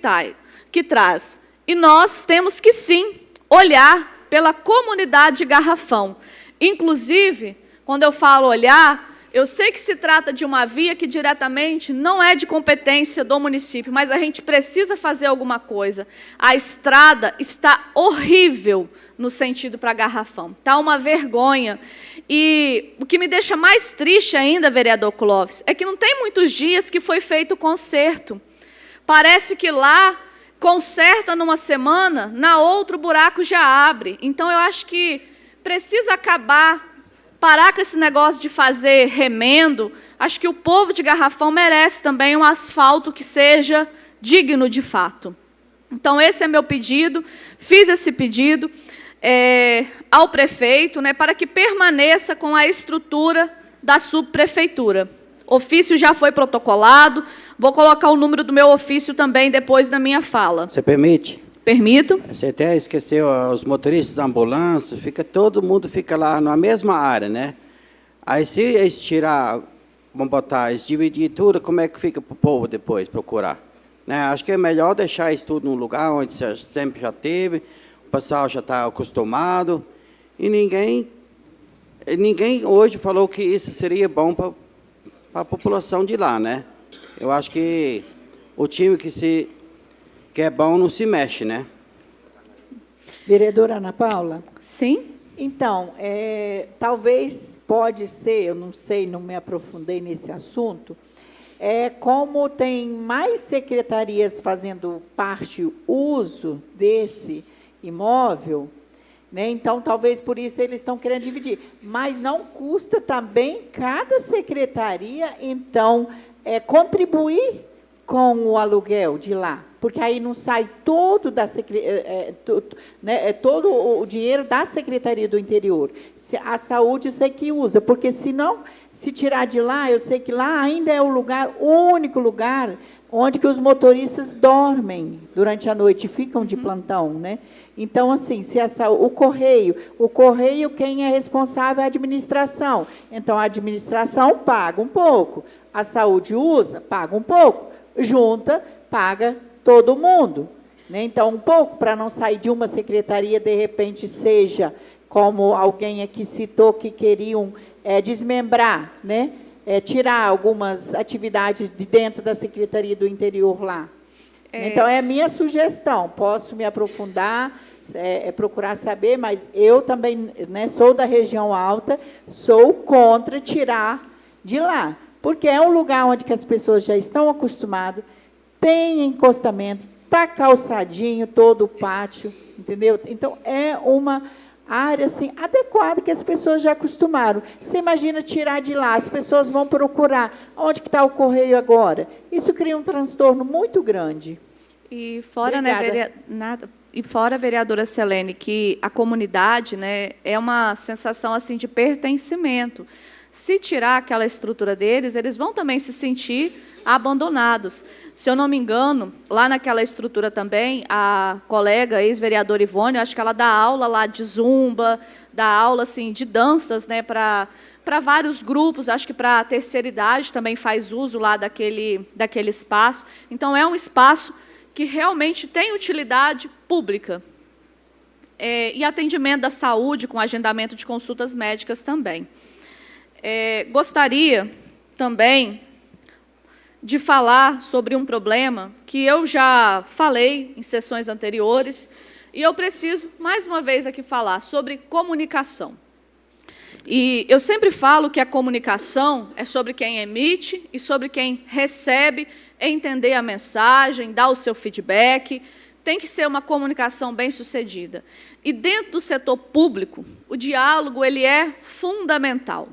traz. E nós temos que, sim, olhar pela comunidade de Garrafão. Inclusive, quando eu falo olhar, Eu sei que se trata de uma via que diretamente não é de competência do município, mas a gente precisa fazer alguma coisa. A estrada está horrível no sentido para Garrafão. Está uma vergonha. E o que me deixa mais triste ainda, vereador Clóvis, é que não tem muitos dias que foi feito o conserto. Parece que lá conserta numa semana, na outra o buraco já abre. Então, eu acho que precisa parar com esse negócio de fazer remendo. Acho que o povo de Garrafão merece também um asfalto que seja digno de fato. Então, esse é meu pedido. Fiz esse pedido ao prefeito, né, para que permaneça com a estrutura da subprefeitura. Ofício já foi protocolado. Vou colocar o número do meu ofício também depois da minha fala. Você permite? Permito. Você até esqueceu os motoristas da ambulância, todo mundo fica lá na mesma área, né? Aí se eles tirar, vamos botar, eles dividir tudo, como é que fica para o povo depois procurar? Né? Acho que é melhor deixar isso tudo num lugar onde sempre já teve, o pessoal já está acostumado, e ninguém hoje falou que isso seria bom para a população de lá, né? Eu acho que o time que é bom não se mexe, né? Vereadora Ana Paula? Sim. Então, talvez pode ser, eu não sei, não me aprofundei nesse assunto, como tem mais secretarias fazendo uso desse imóvel, né? Então, talvez por isso eles estão querendo dividir. Mas não custa também cada secretaria, então, contribuir com o aluguel de lá, porque aí não sai todo todo o dinheiro da Secretaria do Interior. A saúde eu sei que usa, porque senão, se tirar de lá, eu sei que lá ainda é o único lugar onde que os motoristas dormem durante a noite, ficam de plantão, né? Então, assim, o correio quem é responsável é a administração. Então, a administração paga um pouco, a saúde usa, paga um pouco, junta, paga todo mundo, né? Então, um pouco, para não sair de uma secretaria, de repente, seja, como alguém aqui citou, que queriam desmembrar, né? Tirar algumas atividades de dentro da Secretaria do Interior lá. Então, é a minha sugestão. Posso me aprofundar, procurar saber, mas eu também, né, sou da região alta, sou contra tirar de lá, porque é um lugar onde que as pessoas já estão acostumadas, tem encostamento, está calçadinho todo o pátio, entendeu? Então, é uma área assim, adequada, que as pessoas já acostumaram. Você imagina tirar de lá, as pessoas vão procurar onde que está o correio agora. Isso cria um transtorno muito grande. E fora, né, vereadora Selene, que a comunidade, né, é uma sensação assim de pertencimento. Se tirar aquela estrutura deles, eles vão também se sentir abandonados. Se eu não me engano, lá naquela estrutura também, a colega ex-vereadora Ivone, acho que ela dá aula lá de zumba, dá aula assim, de danças, né, para vários grupos, acho que para a terceira idade também faz uso lá daquele espaço. Então, é um espaço que realmente tem utilidade pública. E atendimento da saúde, com agendamento de consultas médicas também. Gostaria também de falar sobre um problema que eu já falei em sessões anteriores, e eu preciso, mais uma vez, aqui falar sobre comunicação. E eu sempre falo que a comunicação é sobre quem emite e sobre quem recebe, entender a mensagem, dar o seu feedback. Tem que ser uma comunicação bem-sucedida. E dentro do setor público, o diálogo ele é fundamental.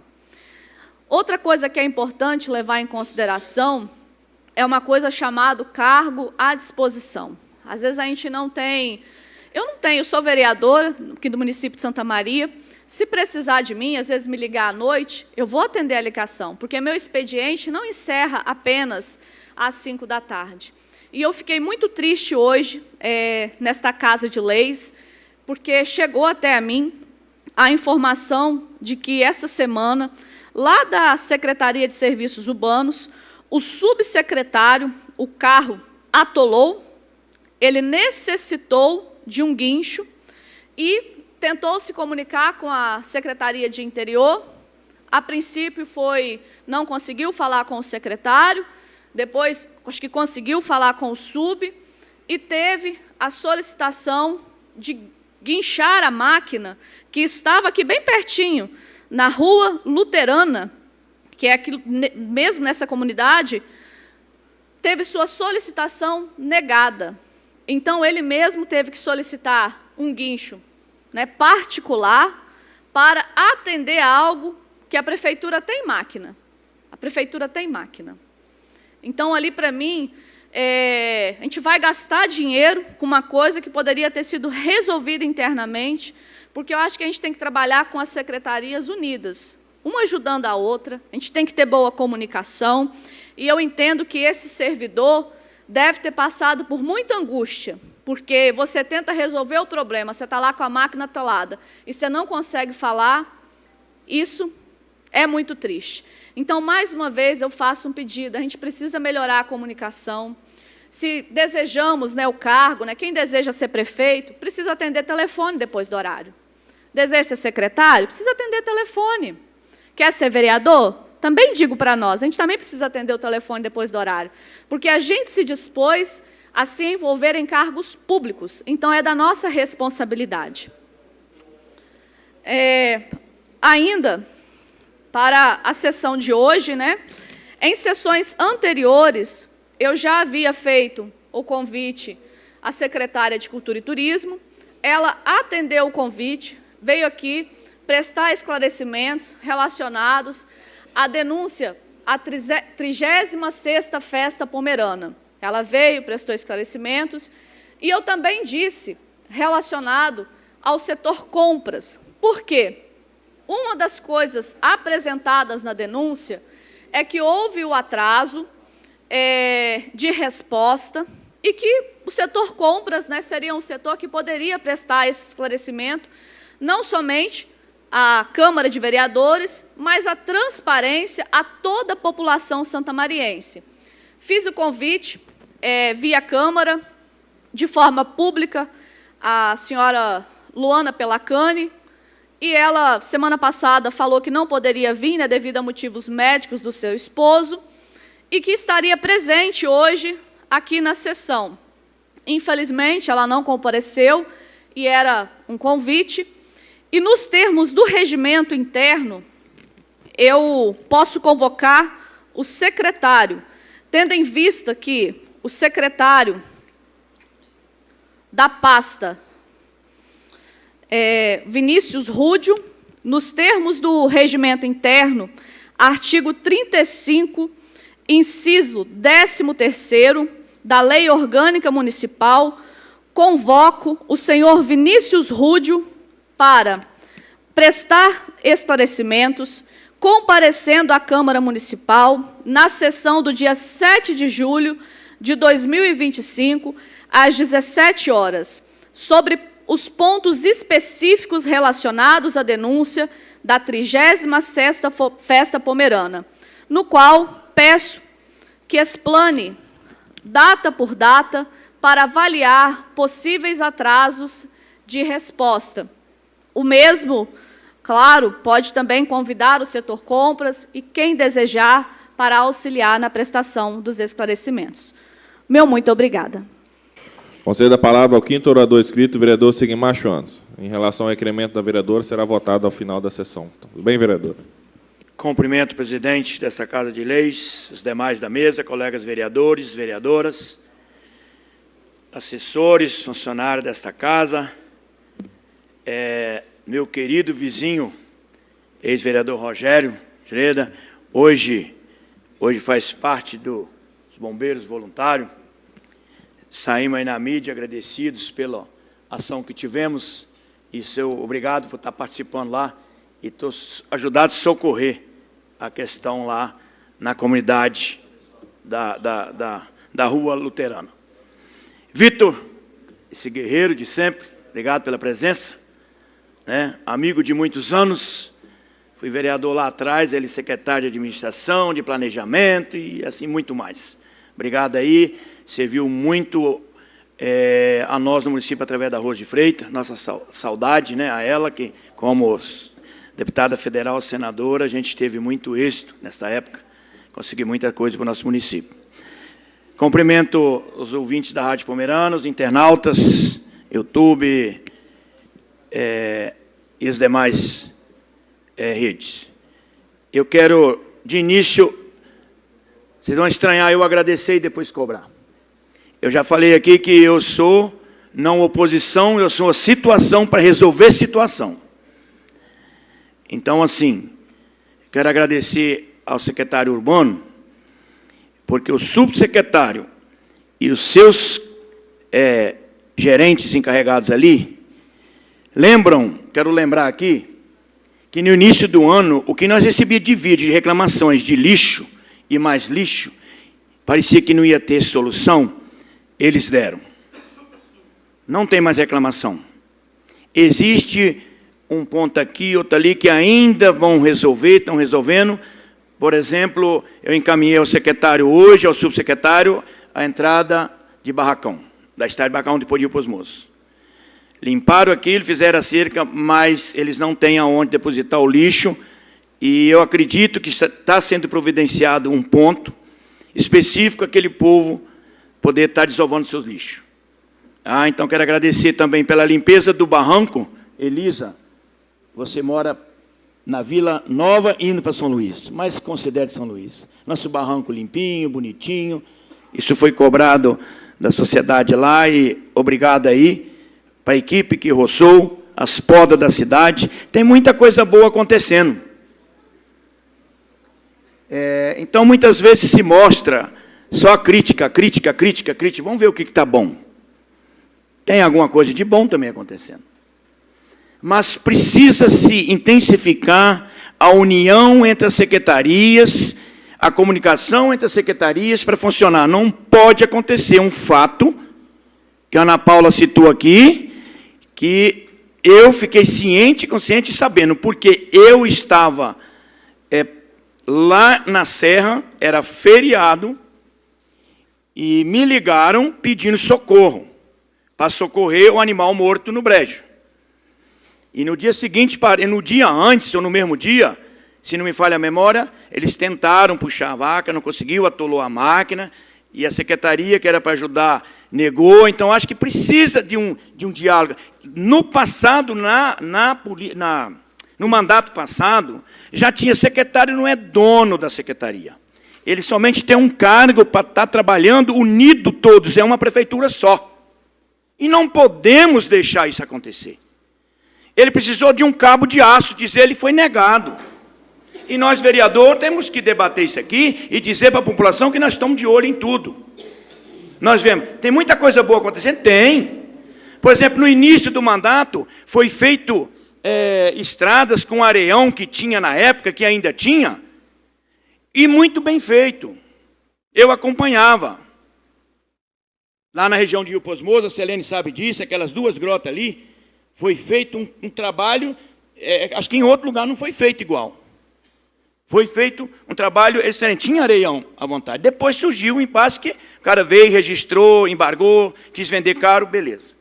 Outra coisa que é importante levar em consideração é uma coisa chamada cargo à disposição. Às vezes a gente não tem... eu sou vereadora aqui do município de Santa Maria. Se precisar de mim, às vezes me ligar à noite, eu vou atender a ligação, porque meu expediente não encerra apenas às 5 da tarde. E eu fiquei muito triste hoje, nesta Casa de Leis, porque chegou até a mim a informação de que essa semana, lá da Secretaria de Serviços Urbanos, o subsecretário, o carro atolou, ele necessitou de um guincho e tentou se comunicar com a Secretaria de Interior, a princípio não conseguiu falar com o secretário, depois acho que conseguiu falar com o sub, e teve a solicitação de guinchar a máquina, que estava aqui bem pertinho, na Rua Luterana, que é aqui mesmo nessa comunidade, teve sua solicitação negada. Então, ele mesmo teve que solicitar um guincho, né, particular para atender a algo que a prefeitura tem máquina. A prefeitura tem máquina. Então, ali, para mim, a gente vai gastar dinheiro com uma coisa que poderia ter sido resolvida internamente, porque eu acho que a gente tem que trabalhar com as secretarias unidas, uma ajudando a outra, a gente tem que ter boa comunicação, e eu entendo que esse servidor deve ter passado por muita angústia, porque você tenta resolver o problema, você está lá com a máquina atolada, e você não consegue falar, isso é muito triste. Então, mais uma vez, eu faço um pedido, a gente precisa melhorar a comunicação. Se desejamos, né, o cargo, né, quem deseja ser prefeito, precisa atender telefone depois do horário. Deseja ser secretário? Precisa atender telefone. Quer ser vereador? Também digo para nós, a gente também precisa atender o telefone depois do horário, porque a gente se dispôs a se envolver em cargos públicos, então é da nossa responsabilidade. Ainda, para a sessão de hoje, né, em sessões anteriores, eu já havia feito o convite à secretária de Cultura e Turismo, ela atendeu o convite, veio aqui prestar esclarecimentos relacionados à denúncia à 36ª Festa Pomerana. Ela veio, prestou esclarecimentos, e eu também disse, relacionado ao setor compras. Por quê? Uma das coisas apresentadas na denúncia é que houve o atraso de resposta e que o setor compras, né, seria um setor que poderia prestar esse esclarecimento, não somente à Câmara de Vereadores, mas a transparência a toda a população santamariense. Fiz o convite via Câmara, de forma pública, à senhora Luana Pelacani, e ela, semana passada, falou que não poderia vir, né, devido a motivos médicos do seu esposo, e que estaria presente hoje aqui na sessão. Infelizmente, ela não compareceu, e era um convite, e nos termos do regimento interno, eu posso convocar o secretário, tendo em vista que o secretário da pasta, Vinícius Rúdio, nos termos do regimento interno, artigo 35, inciso 13º da Lei Orgânica Municipal, convoco o senhor Vinícius Rúdio para prestar esclarecimentos, comparecendo à Câmara Municipal na sessão do dia 7 de julho de 2025, às 17 horas, sobre os pontos específicos relacionados à denúncia da 36ª Festa Pomerana, no qual peço que explane, data por data, para avaliar possíveis atrasos de resposta. O mesmo, claro, pode também convidar o setor compras e quem desejar para auxiliar na prestação dos esclarecimentos. Meu muito obrigada. Concedo a palavra ao quinto orador inscrito, vereador Sigmar Schwanz. Em relação ao requerimento da vereadora, será votado ao final da sessão. Tudo bem, vereador? Cumprimento o presidente desta Casa de Leis, os demais da mesa, colegas vereadores, vereadoras, assessores, funcionários desta casa, meu querido vizinho, ex-vereador Rogério Gereda, hoje faz parte dos bombeiros voluntários. Saímos aí na mídia agradecidos pela ação que tivemos e obrigado por estar participando lá e ter ajudado a socorrer a questão lá na comunidade da Rua Luterana. Vitor, esse guerreiro de sempre, obrigado pela presença, né? Amigo de muitos anos, fui vereador lá atrás, ele secretário de administração, de planejamento e assim muito mais. Obrigado aí, serviu muito a nós no município através da Rosa de Freitas, nossa saudade, né, a ela, que como deputada federal, senadora, a gente teve muito êxito nesta época, consegui muita coisa para o nosso município. Cumprimento os ouvintes da Rádio Pomerana, os internautas, YouTube e as demais redes. Eu quero, de início, vocês vão estranhar eu agradecer e depois cobrar. Eu já falei aqui que eu sou não oposição, eu sou a situação para resolver situação. Então, assim, quero agradecer ao secretário Urbano, porque o subsecretário e os seus gerentes encarregados ali, quero lembrar aqui, que no início do ano, o que nós recebíamos de vídeo de reclamações de lixo e mais lixo, parecia que não ia ter solução, eles deram. Não tem mais reclamação. Existe um ponto aqui, outro ali, que ainda vão resolver, estão resolvendo. Por exemplo, eu encaminhei ao secretário hoje, ao subsecretário, a entrada de barracão, da estrada de barracão de Podil para os Moços. Limparam aquilo, fizeram a cerca, mas eles não têm aonde depositar o lixo, e eu acredito que está sendo providenciado um ponto específico, aquele povo poder estar desovando seus lixos. Então, quero agradecer também pela limpeza do barranco. Elisa, você mora na Vila Nova, indo para São Luís, mas considere São Luís. Nosso barranco limpinho, bonitinho. Isso foi cobrado da sociedade lá, e obrigado aí para a equipe que roçou as podas da cidade. Tem muita coisa boa acontecendo. Então, muitas vezes se mostra só crítica. Vamos ver o que está bom. Tem alguma coisa de bom também acontecendo. Mas precisa-se intensificar a união entre as secretarias, a comunicação entre as secretarias para funcionar. Não pode acontecer um fato, que a Ana Paula citou aqui, que eu fiquei consciente e sabendo, porque eu estava lá na Serra, era feriado, e me ligaram pedindo socorro, para socorrer o animal morto no brejo. E no dia seguinte, no dia antes, ou no mesmo dia, se não me falha a memória, eles tentaram puxar a vaca, não conseguiu, atolou a máquina, e a secretaria, que era para ajudar, negou. Então, acho que precisa de um diálogo. No passado, no mandato passado, já tinha secretário, não é dono da secretaria. Ele somente tem um cargo para estar trabalhando unido todos, é uma prefeitura só. E não podemos deixar isso acontecer. Ele precisou de um cabo de aço, dizer ele foi negado. E nós, vereador, temos que debater isso aqui e dizer para a população que nós estamos de olho em tudo. Nós vemos, tem muita coisa boa acontecendo? Tem. Por exemplo, no início do mandato, foi feito estradas com areião que tinha na época, que ainda tinha, e muito bem feito. Eu acompanhava. Lá na região de Rio Posmoso, a Selene sabe disso, aquelas duas grotas ali, foi feito um trabalho, acho que em outro lugar não foi feito igual. Foi feito um trabalho excelente, tinha areião à vontade. Depois surgiu o impasse que o cara veio, registrou, embargou, quis vender caro, beleza.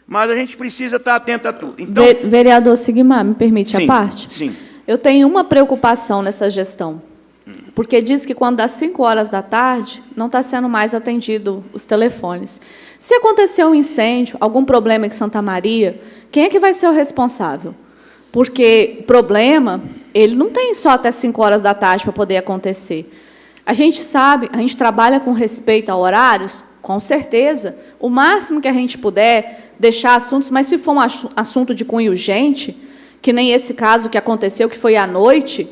Mas a gente precisa estar atento a tudo. Então, vereador Sigmar, me permite a parte? Sim. Eu tenho uma preocupação nessa gestão. Porque diz que quando dá 5 horas da tarde, não está sendo mais atendido os telefones. Se acontecer um incêndio, algum problema em Santa Maria, quem é que vai ser o responsável? Porque problema, ele não tem só até 5 horas da tarde para poder acontecer. A gente sabe, a gente trabalha com respeito a horários, com certeza, o máximo que a gente puder deixar assuntos, mas se for um assunto de cunho urgente, que nem esse caso que aconteceu, que foi à noite,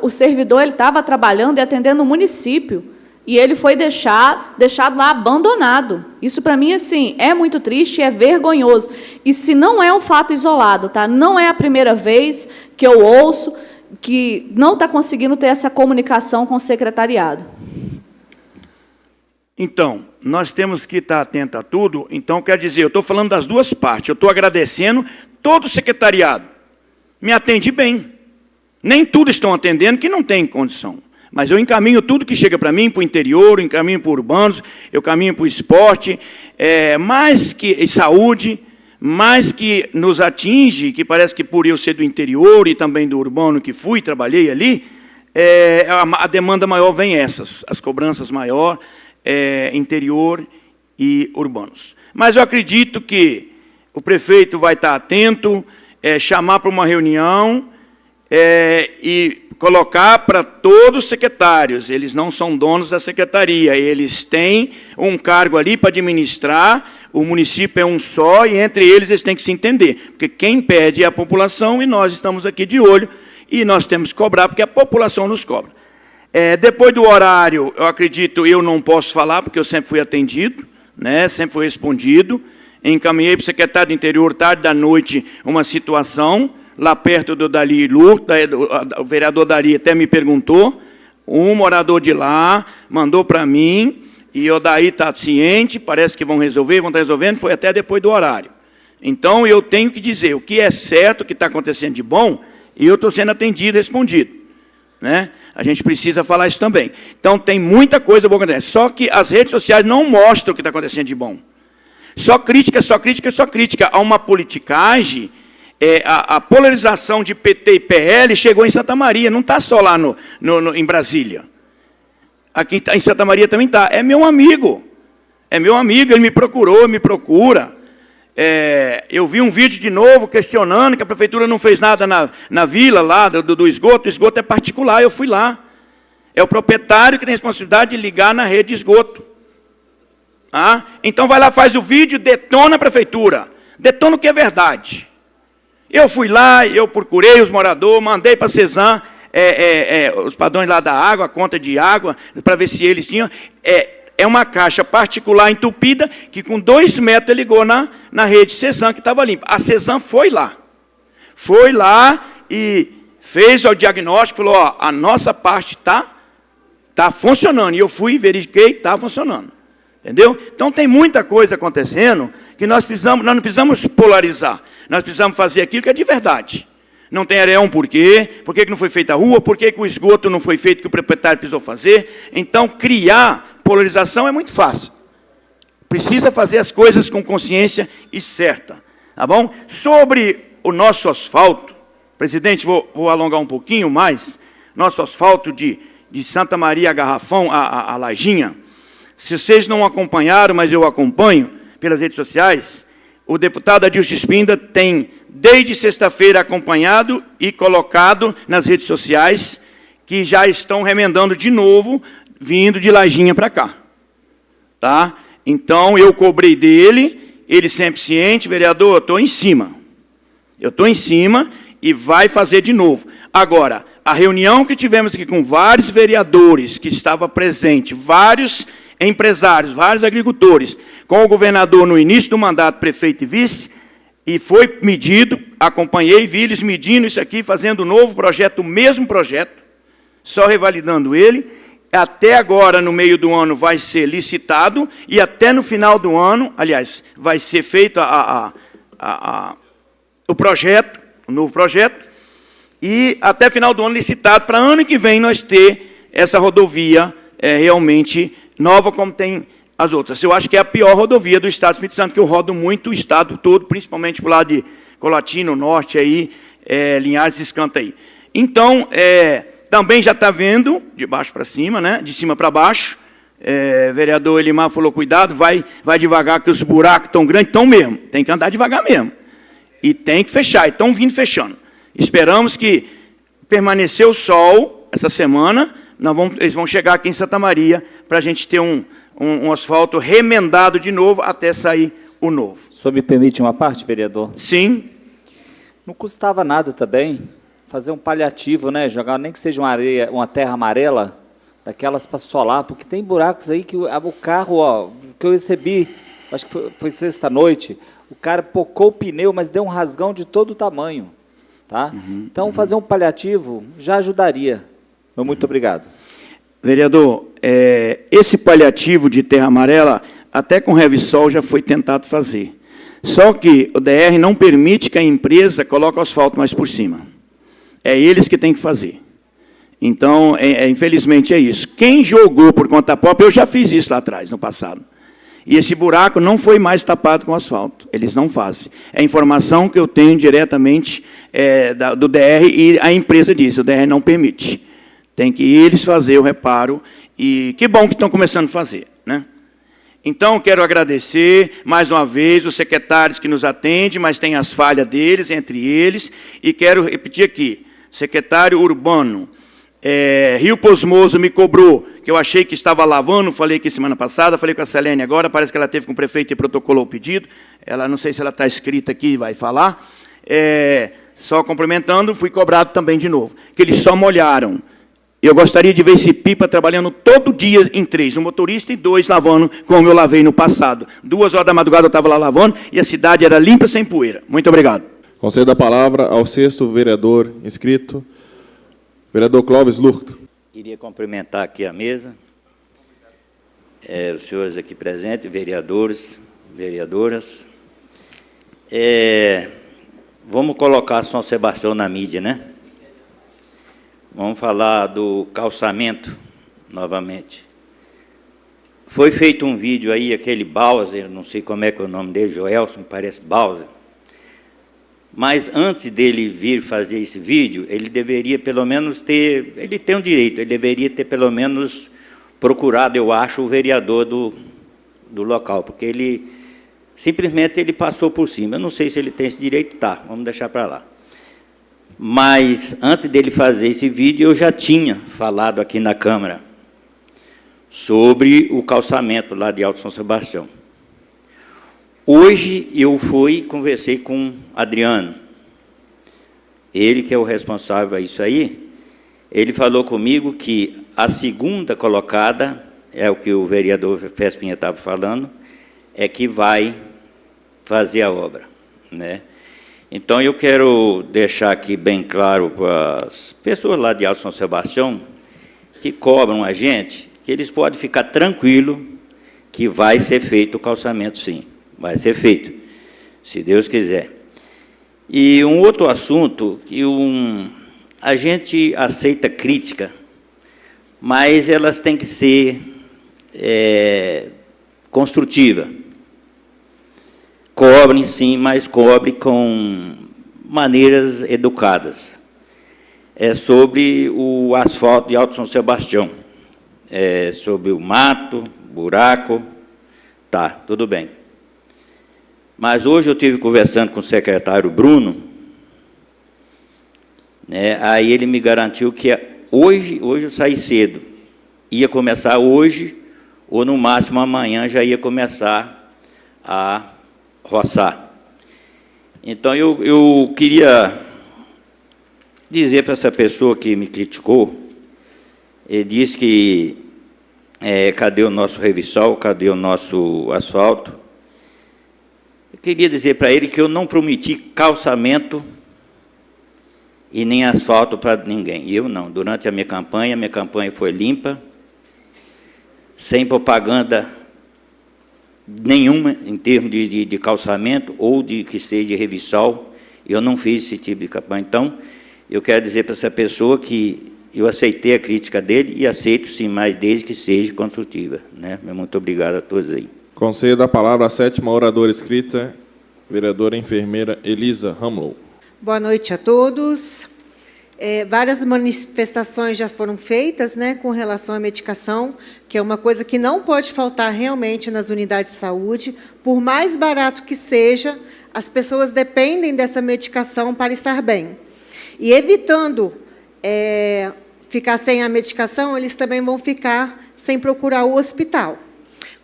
o servidor estava trabalhando e atendendo o município, e ele foi deixado lá abandonado. Isso, para mim, assim, é muito triste, é vergonhoso. E se não é um fato isolado, tá? Não é a primeira vez que eu ouço que não está conseguindo ter essa comunicação com o secretariado. Então, nós temos que estar atentos a tudo. Então, quer dizer, eu estou falando das duas partes. Eu estou agradecendo todo o secretariado. Me atende bem. Nem tudo estão atendendo, que não tem condição. Mas eu encaminho tudo que chega para mim, para o interior, eu encaminho para urbanos, eu caminho para o esporte, mais que saúde, mas que nos atinge, que parece que por eu ser do interior e também do urbano que fui, trabalhei ali, a demanda maior vem essas, as cobranças maior, interior e urbanos. Mas eu acredito que o prefeito vai estar atento, chamar para uma reunião e colocar para todos os secretários, eles não são donos da secretaria, eles têm um cargo ali para administrar, o município é um só, e entre eles têm que se entender, porque quem pede é a população, e nós estamos aqui de olho, e nós temos que cobrar, porque a população nos cobra. Depois do horário, eu acredito, eu não posso falar, porque eu sempre fui atendido, né, sempre fui respondido, encaminhei para o secretário do Interior, tarde da noite, uma situação, lá perto do Dali Lu, o vereador Dari até me perguntou, um morador de lá mandou para mim, e o Daí está ciente, parece que vão resolver, vão estar resolvendo, foi até depois do horário. Então, eu tenho que dizer o que é certo, o que está acontecendo de bom, e eu estou sendo atendido e respondido. Né? A gente precisa falar isso também. Então, tem muita coisa boa acontecendo, só que as redes sociais não mostram o que está acontecendo de bom. Só crítica, só crítica, só crítica. Há uma politicagem, a polarização de PT e PL chegou em Santa Maria, não está só lá em Brasília. Aqui em Santa Maria também está. É meu amigo, ele me procurou, me procura. Eu vi um vídeo de novo questionando que a prefeitura não fez nada na vila lá do esgoto. O esgoto é particular, eu fui lá. É o proprietário que tem a responsabilidade de ligar na rede de esgoto. Então vai lá, faz o vídeo, detona a prefeitura. Detona o que é verdade. Eu fui lá, eu procurei os moradores, mandei para a CESAM os padrões lá da água, a conta de água, para ver se eles tinham. É uma caixa particular entupida, que com 2 metros ligou na rede CESAM, que estava limpa. A CESAM foi lá e fez o diagnóstico, falou, ó, a nossa parte está funcionando. E eu fui, verifiquei, está funcionando. Entendeu? Então, tem muita coisa acontecendo que nós não precisamos polarizar. Nós precisamos fazer aquilo que é de verdade. Não tem areão por quê? Por que não foi feita a rua? Por que o esgoto não foi feito que o proprietário precisou fazer? Então, criar polarização é muito fácil. Precisa fazer as coisas com consciência e certa. Tá bom? Sobre o nosso asfalto, presidente, vou alongar um pouquinho mais. Nosso asfalto de Santa Maria a Garrafão, a Lajinha. Se vocês não acompanharam, mas eu acompanho pelas redes sociais, o deputado Adilson Spinda tem, desde sexta-feira, acompanhado e colocado nas redes sociais, que já estão remendando de novo, vindo de Lajinha para cá. Tá? Então, eu cobrei dele, ele sempre ciente, vereador, eu estou em cima. Eu estou em cima e vai fazer de novo. Agora, a reunião que tivemos aqui com vários vereadores que estavam presentes, vários empresários, vários agricultores, com o governador no início do mandato, prefeito e vice, e foi medido, acompanhei, vi eles medindo isso aqui, fazendo um novo projeto, o mesmo projeto, só revalidando ele. Até agora, no meio do ano, vai ser licitado, e até no final do ano, aliás, vai ser feito o projeto, o novo projeto, e até final do ano licitado, para ano que vem nós ter essa rodovia realmente nova, como tem as outras. Eu acho que é a pior rodovia do Estado do Espírito Santo, que eu rodo muito o Estado todo, principalmente por lá de Colatina, Norte, aí, Linhares e Escantaí. Então, também já está vendo, de baixo para cima, né, de cima para baixo, vereador Elimar falou, cuidado, vai devagar, que os buracos estão grandes, estão mesmo, tem que andar devagar mesmo. E tem que fechar, e estão vindo fechando. Esperamos que permanecer o sol essa semana, eles vão chegar aqui em Santa Maria para a gente ter um asfalto remendado de novo até sair o novo. O senhor me permite uma parte, vereador? Sim. Não custava nada também fazer um paliativo, né? Jogar nem que seja uma terra amarela, daquelas para solar, porque tem buracos aí que o carro, ó, que eu recebi, acho que foi sexta-noite, o cara pocou o pneu, mas deu um rasgão de todo o tamanho. Tá? Então, fazer um paliativo já ajudaria. Muito obrigado. Vereador, esse paliativo de terra amarela, até com Revsol já foi tentado fazer. Só que o DR não permite que a empresa coloque o asfalto mais por cima. É eles que têm que fazer. Então, infelizmente é isso. Quem jogou por conta própria, eu já fiz isso lá atrás, no passado. E esse buraco não foi mais tapado com asfalto. Eles não fazem. É informação que eu tenho diretamente do DR e a empresa diz, o DR não permite. Tem que eles fazer o reparo. E que bom que estão começando a fazer, né? Então, quero agradecer, mais uma vez, os secretários que nos atendem, mas tem as falhas deles, entre eles, e quero repetir aqui, secretário urbano, Rio Posmoso me cobrou, que eu achei que estava lavando, falei aqui semana passada, falei com a Selene agora, parece que ela teve com o prefeito e protocolou o pedido, ela, não sei se ela está escrita aqui, vai falar, só complementando, fui cobrado também de novo, que eles só molharam. Eu gostaria de ver esse pipa trabalhando todo dia em 3, um motorista e 2 lavando, como eu lavei no passado. 2 horas da madrugada eu estava lá lavando e a cidade era limpa, sem poeira. Muito obrigado. Concedo a palavra ao 6º vereador inscrito, vereador Clóvis Lurto. Queria cumprimentar aqui a mesa, os senhores aqui presentes, vereadores, vereadoras. Vamos colocar São Sebastião na mídia, né? Vamos falar do calçamento, novamente. Foi feito um vídeo aí, aquele Bowser, não sei como é que é o nome dele, Joelson, parece Bowser. Mas antes dele vir fazer esse vídeo, ele deveria pelo menos ter, ele tem um direito, ele deveria ter pelo menos procurado, eu acho, o vereador do local, porque ele, simplesmente ele passou por cima. Eu não sei se ele tem esse direito, tá, vamos deixar para lá. Mas, antes dele fazer esse vídeo, eu já tinha falado aqui na Câmara sobre o calçamento lá de Alto São Sebastião. Hoje, eu fui e conversei com Adriano, ele que é o responsável a isso aí, ele falou comigo que a segunda colocada, é o que o vereador Fespinha estava falando, é que vai fazer a obra, né? Então, eu quero deixar aqui bem claro para as pessoas lá de Alto São Sebastião, que cobram a gente, que eles podem ficar tranquilos que vai ser feito o calçamento, sim. Vai ser feito, se Deus quiser. E um outro assunto, que a gente aceita crítica, mas elas têm que ser construtivas. Cobrem, sim, mas cobrem com maneiras educadas. É sobre o asfalto de Alto São Sebastião. É sobre o mato, buraco. Tá, tudo bem. Mas hoje eu estive conversando com o secretário Bruno, né, aí ele me garantiu que hoje eu saí cedo. Ia começar hoje, ou no máximo amanhã já ia começar a roçar. Então, eu queria dizer para essa pessoa que me criticou, ele disse que cadê o nosso revissol, cadê o nosso asfalto? Eu queria dizer para ele que eu não prometi calçamento e nem asfalto para ninguém. Eu não. Durante a minha campanha foi limpa, sem propaganda nenhuma em termos de calçamento ou de que seja de revissol. Eu não fiz esse tipo de campanha. Então, eu quero dizer para essa pessoa que eu aceitei a crítica dele e aceito, sim, mas desde que seja construtiva, né? Muito obrigado a todos aí. Concedo a palavra à 7ª oradora escrita, vereadora enfermeira Elisa Ramlow. Boa noite a todos. Várias manifestações já foram feitas, né, com relação à medicação, que é uma coisa que não pode faltar realmente nas unidades de saúde. Por mais barato que seja, as pessoas dependem dessa medicação para estar bem. E evitando ficar sem a medicação, eles também vão ficar sem procurar o hospital.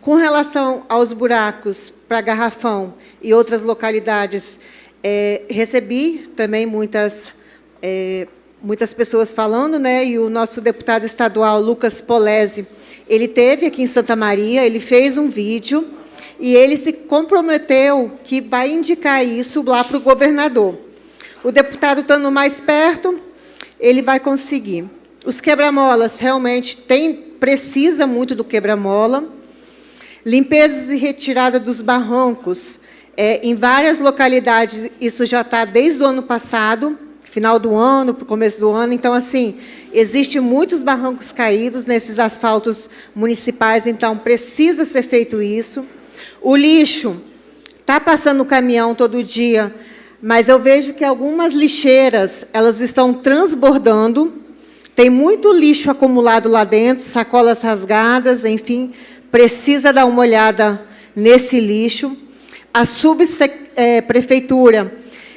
Com relação aos buracos para garrafão e outras localidades, recebi também muitas pessoas falando, né? E o nosso deputado estadual, Lucas Polese, ele esteve aqui em Santa Maria, ele fez um vídeo e ele se comprometeu que vai indicar isso lá para o governador. O deputado estando mais perto, ele vai conseguir. Os quebra-molas realmente precisa muito do quebra-mola. Limpezas e retirada dos barrancos. Em várias localidades, isso já está desde o ano passado, final do ano, para o começo do ano. Então, assim, existem muitos barrancos caídos nesses asfaltos municipais, então precisa ser feito isso. O lixo está passando o caminhão todo dia, mas eu vejo que algumas lixeiras, elas estão transbordando, tem muito lixo acumulado lá dentro, sacolas rasgadas, enfim, precisa dar uma olhada nesse lixo. A subprefeitura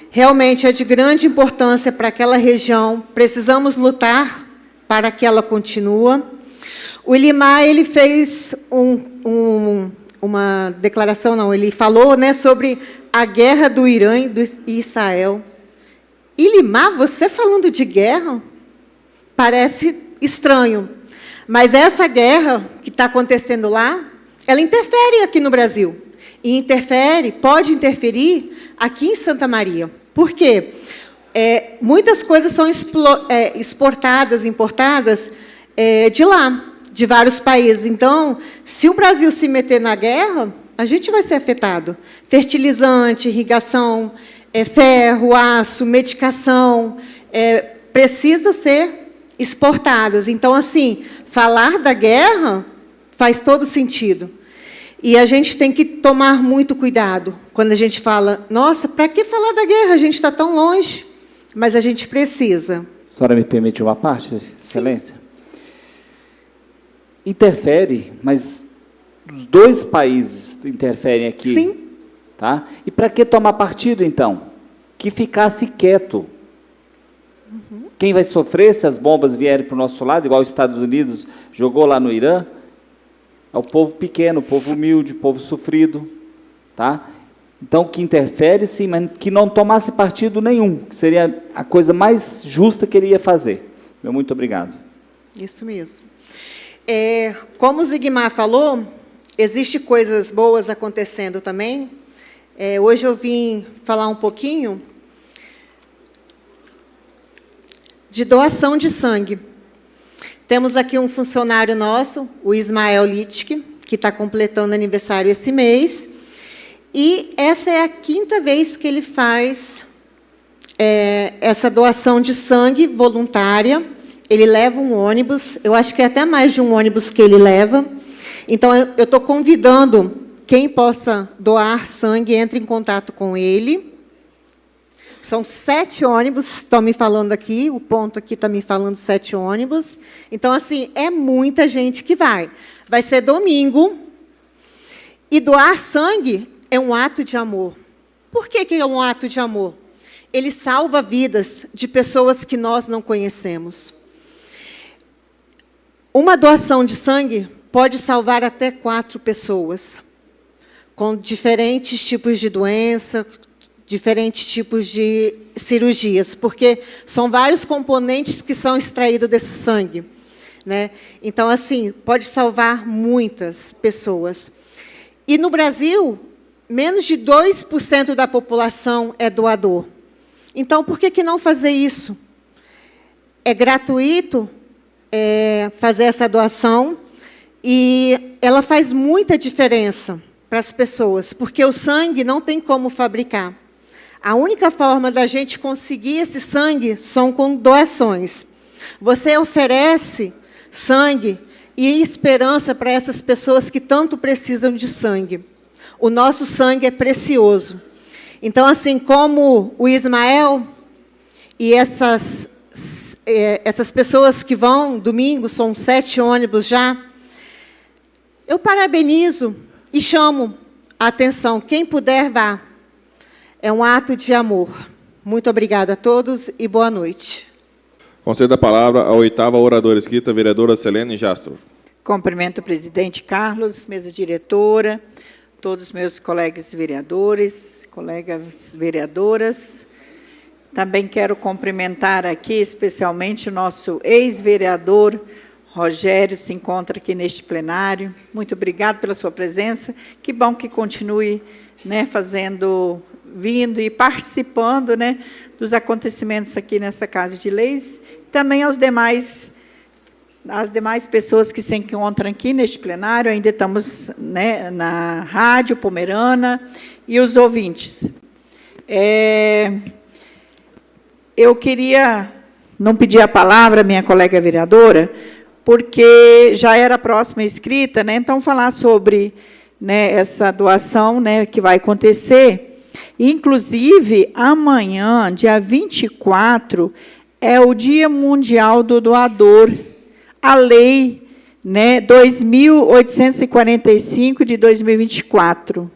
realmente é de grande importância para aquela região, precisamos lutar para que ela continue. O Ilimar, ele fez uma declaração, não, ele falou, né, sobre a guerra do Irã e do Israel. Ilimar, você falando de guerra? Parece estranho, mas essa guerra que está acontecendo lá, ela interfere aqui no Brasil, e pode interferir aqui em Santa Maria. Por quê? Muitas coisas são exportadas, importadas de lá, de vários países. Então, se o Brasil se meter na guerra, a gente vai ser afetado. Fertilizante, irrigação, ferro, aço, medicação, precisa ser exportadas. Então, assim, falar da guerra faz todo sentido. E a gente tem que tomar muito cuidado quando a gente fala, nossa, para que falar da guerra? A gente está tão longe, mas a gente precisa. A senhora me permite uma parte, Excelência? Sim. Interfere, mas os dois países interferem aqui. Sim. Tá? E para que tomar partido, então? Que ficasse quieto. Uhum. Quem vai sofrer se as bombas vierem para o nosso lado, igual os Estados Unidos jogou lá no Irã? É o povo pequeno, o povo humilde, o povo sofrido. Tá? Então, que interfere, sim, mas que não tomasse partido nenhum, que seria a coisa mais justa que ele ia fazer. Meu muito obrigado. Isso mesmo. Como o Zigmar falou, existem coisas boas acontecendo também. Hoje eu vim falar um pouquinho de doação de sangue. Temos aqui um funcionário nosso, o Ismael Littke, que está completando aniversário esse mês, e essa é a 5ª vez que ele faz essa doação de sangue voluntária. Ele leva um ônibus, eu acho que é até mais de um ônibus que ele leva. Então, eu estou convidando quem possa doar sangue, entre em contato com ele. São 7 ônibus, estão me falando aqui, o ponto aqui está me falando 7 ônibus. Então, assim, é muita gente que vai. Vai ser domingo, e doar sangue é um ato de amor. Por que é um ato de amor? Ele salva vidas de pessoas que nós não conhecemos. Uma doação de sangue pode salvar até 4 pessoas, com diferentes tipos de doença, diferentes tipos de cirurgias, porque são vários componentes que são extraídos desse sangue, né? Então, assim, pode salvar muitas pessoas. E no Brasil, menos de 2% da população é doador. Então, por que não fazer isso? É gratuito fazer essa doação, e ela faz muita diferença para as pessoas, porque o sangue não tem como fabricar. A única forma da gente conseguir esse sangue são com doações. Você oferece sangue e esperança para essas pessoas que tanto precisam de sangue. O nosso sangue é precioso. Então, assim, como o Ismael e essas pessoas que vão domingo, são 7 ônibus já, eu parabenizo e chamo a atenção. Quem puder, vá. É um ato de amor. Muito obrigada a todos e boa noite. Concedo a palavra à 8ª oradora inscrita, a vereadora Selene Jastrow. Cumprimento o presidente Carlos, mesa diretora, todos os meus colegas vereadores, colegas vereadoras. Também quero cumprimentar aqui, especialmente, o nosso ex-vereador, Rogério, se encontra aqui neste plenário. Muito obrigado pela sua presença. Que bom que continue, né, vindo e participando, né, dos acontecimentos aqui nessa Casa de Leis. Também às demais pessoas que se encontram aqui neste plenário. Ainda estamos, né, na Rádio Pomerana, e os ouvintes. Eu queria não pedir a palavra, minha colega vereadora, porque já era a próxima inscrita, né? Então, falar sobre, né, essa doação, né, que vai acontecer. Inclusive, amanhã, dia 24, é o Dia Mundial do Doador. A lei, né, 2.845 de 2024,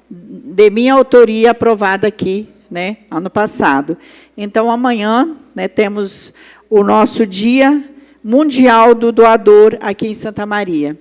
de minha autoria, aprovada aqui, né, ano passado. Então, amanhã, né, temos o nosso Dia Mundial do Doador aqui em Santa Maria.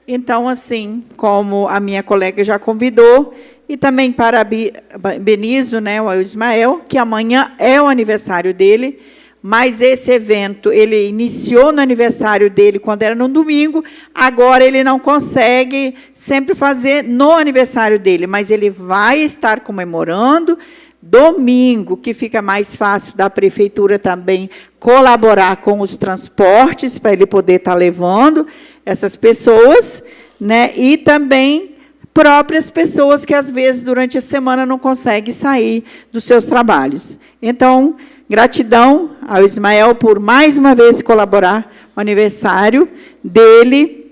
Então, assim, como a minha colega já convidou, e também parabenizo, né, o Ismael, que amanhã é o aniversário dele, mas esse evento, ele iniciou no aniversário dele, quando era no domingo, agora ele não consegue sempre fazer no aniversário dele, mas ele vai estar comemorando domingo, que fica mais fácil da prefeitura também colaborar com os transportes, para ele poder estar levando essas pessoas, né, e também próprias pessoas que, às vezes, durante a semana não conseguem sair dos seus trabalhos. Então, gratidão ao Ismael por, mais uma vez, colaborar no aniversário dele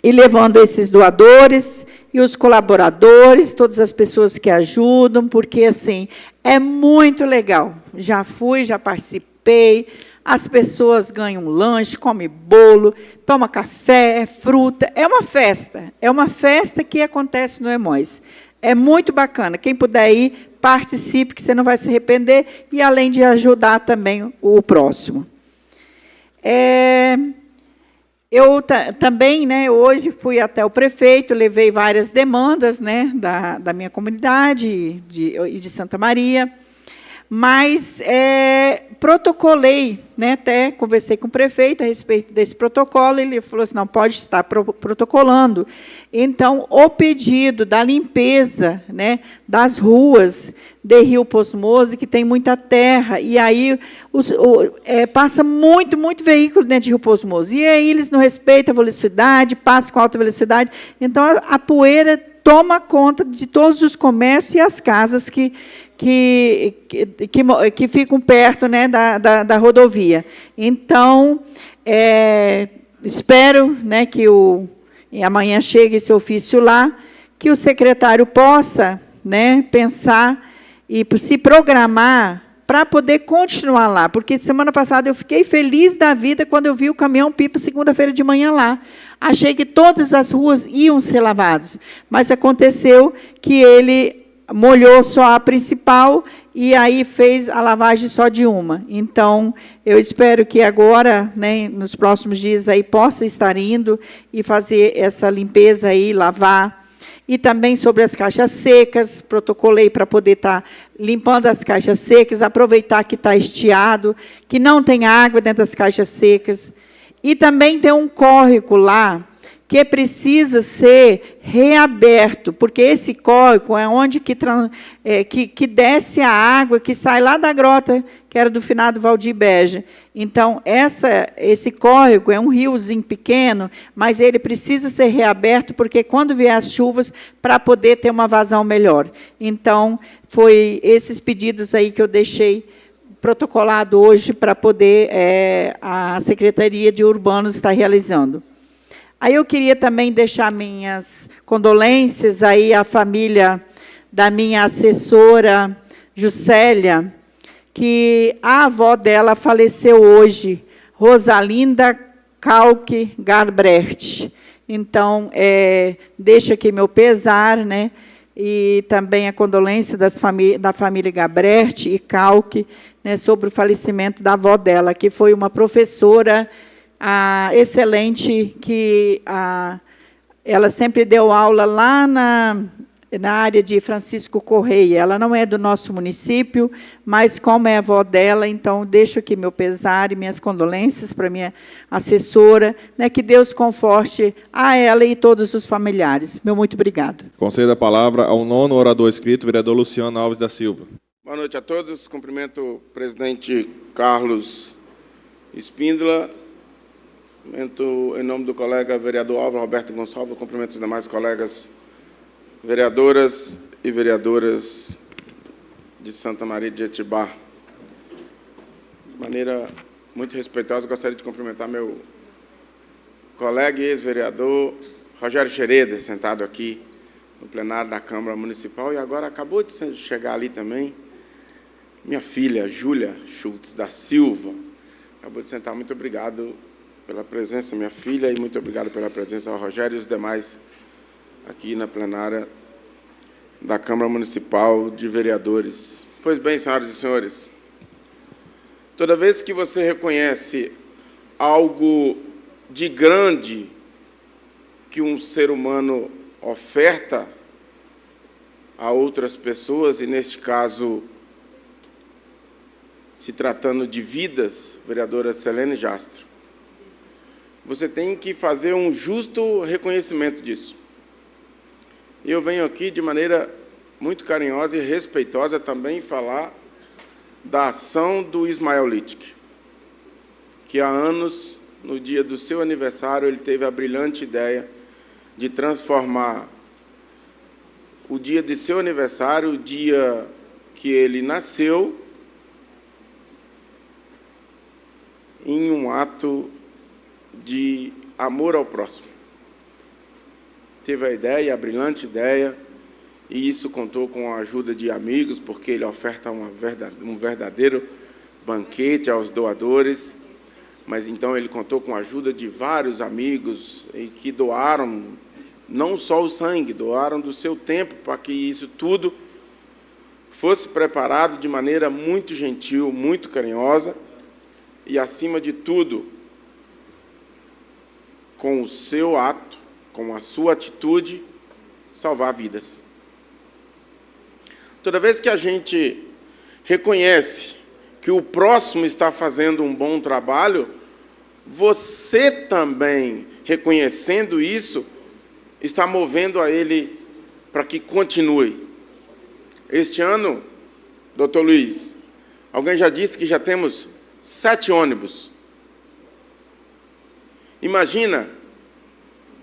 e levando esses doadores e os colaboradores, todas as pessoas que ajudam, porque, assim, é muito legal. Já fui, já participei, as pessoas ganham lanche, comem bolo, tomam café, fruta. É uma festa que acontece no Emóis. É muito bacana. Quem puder ir, participe, que você não vai se arrepender, e além de também o próximo. Eu também, né, hoje fui até o prefeito, levei várias demandas, né, da minha comunidade e de Santa Maria, mas protocolei, né, até conversei com o prefeito a respeito desse protocolo, ele falou assim, não, pode estar protocolando. Então, o pedido da limpeza, né, das ruas de Rio Posmoso, que tem muita terra, e aí passa muito veículo dentro de Rio Posmoso, e aí eles não respeitam a velocidade, passam com alta velocidade, então a poeira toma conta de todos os comércios e as casas que ficam perto, né, da rodovia. Então, espero, né, que amanhã chegue esse ofício lá, que o secretário possa, né, pensar e se programar para poder continuar lá, porque semana passada eu fiquei feliz da vida quando eu vi o caminhão-pipa segunda-feira de manhã lá. Achei que todas as ruas iam ser lavadas, mas aconteceu que ele molhou só a principal e aí fez a lavagem só de uma. Então, eu espero que agora, né, nos próximos dias, aí possa estar indo e fazer essa limpeza aí, lavar. E também sobre as caixas secas, protocolei para poder estar limpando as caixas secas, aproveitar que está estiado, que não tem água dentro das caixas secas. E também tem um córrego lá, que precisa ser reaberto, porque esse córrego é onde que desce a água, que sai lá da grota, que era do finado Valdir Beja. Então, esse córrego é um riozinho pequeno, mas ele precisa ser reaberto, porque quando vier as chuvas, para poder ter uma vazão melhor. Então, foi esses pedidos aí que eu deixei protocolado hoje para poder a Secretaria de Urbanos estar realizando. Aí eu queria também deixar minhas condolências aí à família da minha assessora, Juscelia, que a avó dela faleceu hoje, Rosalinda Calque Garbrecht. Então, deixo aqui meu pesar, né, e também a condolência da família Garbrecht e Calque, né, sobre o falecimento da avó dela, que foi uma professora excelente, que ela sempre deu aula lá na área de Francisco Correia. Ela não é do nosso município, mas como é a avó dela, então deixo aqui meu pesar e minhas condolências para minha assessora, né, que Deus conforte a ela e todos os familiares. Meu muito obrigado. Concedo a palavra ao 9º orador inscrito, vereador Luciano Alves da Silva. Boa noite a todos. Cumprimento o presidente Carlos Espíndola. Cumprimento em nome do colega vereador Álvaro Roberto Gonçalves, cumprimento os demais colegas vereadoras e vereadoras de Santa Maria de Jetibá. De maneira muito respeitosa, gostaria de cumprimentar meu colega e ex-vereador Rogério Xereda, sentado aqui no plenário da Câmara Municipal, e agora acabou de chegar ali também minha filha, Júlia Schultz da Silva. Acabou de sentar. Muito obrigado pela presença, minha filha, e muito obrigado pela presença ao Rogério e os demais aqui na plenária da Câmara Municipal de Vereadores. Pois bem, senhoras e senhores, toda vez que você reconhece algo de grande que um ser humano oferta a outras pessoas, e neste caso, se tratando de vidas, vereadora Selene Jastro, você tem que fazer um justo reconhecimento disso. E eu venho aqui de maneira muito carinhosa e respeitosa também falar da ação do Ismael Littke, que há anos, no dia do seu aniversário, ele teve a brilhante ideia de transformar o dia de seu aniversário, o dia que ele nasceu, em um ato de amor ao próximo. Teve a ideia, a brilhante ideia, e isso contou com a ajuda de amigos, porque ele oferta um verdadeiro banquete aos doadores, mas então ele contou com a ajuda de vários amigos e que doaram não só o sangue, doaram do seu tempo para que isso tudo fosse preparado de maneira muito gentil, muito carinhosa e, acima de tudo, com o seu ato, com a sua atitude, salvar vidas. Toda vez que a gente reconhece que o próximo está fazendo um bom trabalho, você também, reconhecendo isso, está movendo a ele para que continue. Este ano, doutor Luiz, alguém já disse que já temos 7 ônibus. Imagina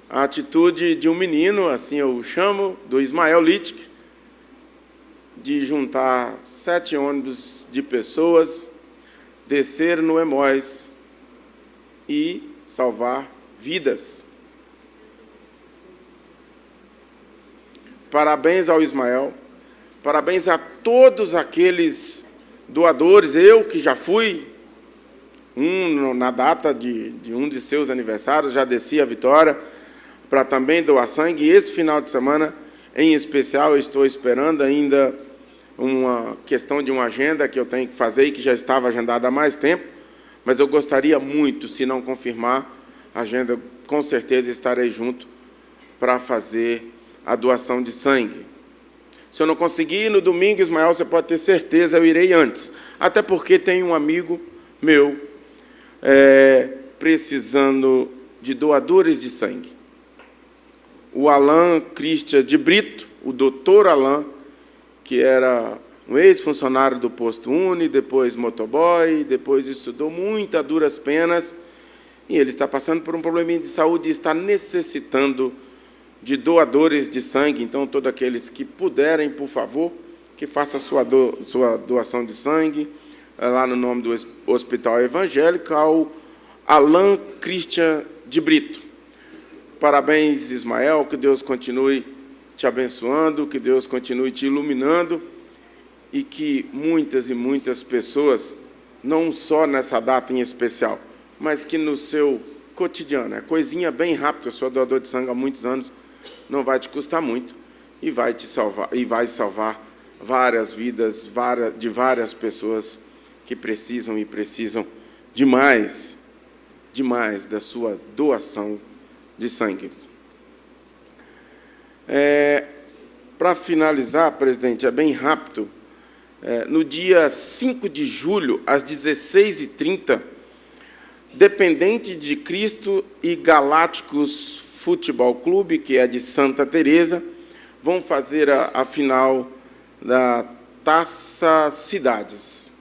a atitude de um menino, assim eu o chamo, do Ismael Littke, de juntar 7 ônibus de pessoas, descer no Emóis e salvar vidas. Parabéns ao Ismael, parabéns a todos aqueles doadores, eu que já fui, na data de um de seus aniversários, já desci a Vitória para também doar sangue, e esse final de semana, em especial, eu estou esperando ainda uma questão de uma agenda que eu tenho que fazer e que já estava agendada há mais tempo, mas eu gostaria muito, se não confirmar a agenda, com certeza estarei junto para fazer a doação de sangue. Se eu não conseguir ir no domingo, Ismael, você pode ter certeza, eu irei antes. Até porque tem um amigo meu precisando de doadores de sangue. O Alain Christian de Brito, o doutor Alain, que era um ex-funcionário do Posto Uni, depois motoboy, depois estudou muito a duras penas, e ele está passando por um probleminha de saúde e está necessitando de doadores de sangue. Então, todos aqueles que puderem, por favor, que façam sua doação de sangue, lá no nome do Hospital Evangélico, ao Alain Christian de Brito. Parabéns, Ismael, que Deus continue te abençoando, que Deus continue te iluminando, e que muitas e muitas pessoas, não só nessa data em especial, mas que no seu cotidiano, é coisinha bem rápida, eu sou doador de sangue há muitos anos, não vai te custar muito, e vai te salvar, e vai salvar várias vidas de várias pessoas que precisam e precisam demais da sua doação de sangue. Para finalizar, presidente, é bem rápido, no dia 5 de julho, às 16h30, Dependente de Cristo e Galácticos Futebol Clube, que é de Santa Teresa, vão fazer a final da Taça Cidades.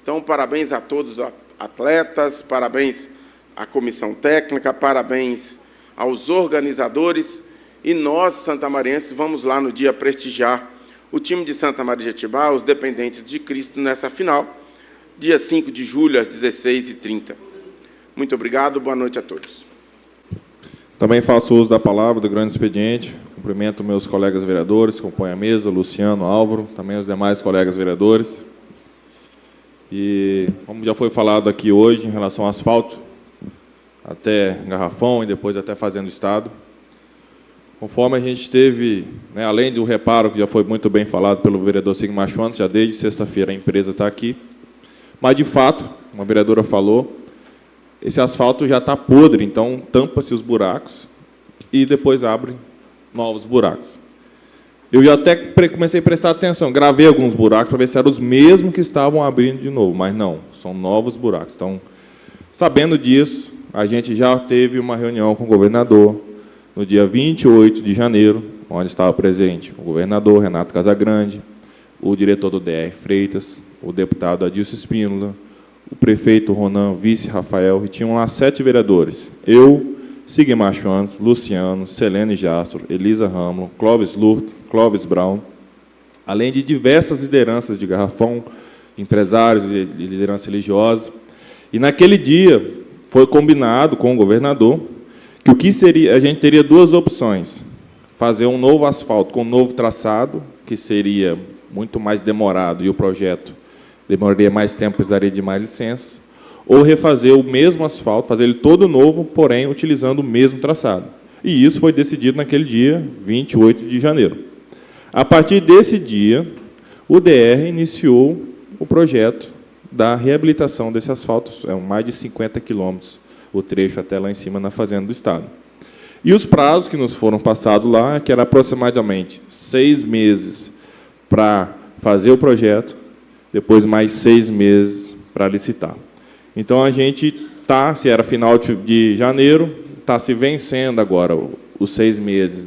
Então, parabéns a todos os atletas, parabéns à comissão técnica, parabéns aos organizadores, e nós, santamarienses, vamos lá no dia prestigiar o time de Santa Maria de Jetibá, os Dependentes de Cristo, nessa final, dia 5 de julho, às 16h30. Muito obrigado, boa noite a todos. Também faço uso da palavra do grande expediente, Cumprimento meus colegas vereadores que compõem a mesa, Luciano, Álvaro, também os demais colegas vereadores. E, como já foi falado aqui hoje, em relação ao asfalto, até Garrafão e depois até Fazenda do Estado, conforme a gente teve, né, além do reparo que já foi muito bem falado pelo vereador Sigmar Schwanz, já desde sexta-feira a empresa está aqui, mas, de fato, como a vereadora falou, esse asfalto já está podre, então tampa-se os buracos e depois abre novos buracos. Eu já até comecei a prestar atenção, gravei alguns buracos para ver se eram os mesmos que estavam abrindo de novo, mas não, são novos buracos. Então, sabendo disso, a gente já teve uma reunião com o governador no dia 28 de janeiro, onde estava presente o governador Renato Casagrande, o diretor do DR Freitas, o deputado Adilson Espínola, o prefeito Ronan, vice Rafael, e tinham lá 7 vereadores. Eu, Sigmar Schwanz, Luciano, Selene Jastro, Elisa Ramlo, Clóvis Lurt, Clóvis Brown, além de diversas lideranças de Garrafão, empresários e liderança religiosa. E naquele dia foi combinado com o governador que o que seria, a gente teria 2 opções: fazer um novo asfalto com um novo traçado, que seria muito mais demorado e o projeto demoraria mais tempo, precisaria de mais licença, ou refazer o mesmo asfalto, fazer ele todo novo, porém utilizando o mesmo traçado. E isso foi decidido naquele dia, 28 de janeiro. A partir desse dia, o DR iniciou o projeto da reabilitação desse asfalto, é mais de 50 quilômetros o trecho até lá em cima na Fazenda do Estado. E os prazos que nos foram passados lá, que era aproximadamente 6 meses para fazer o projeto, depois mais 6 meses para licitar. Então, a gente está, se era final de janeiro, está se vencendo agora os 6 meses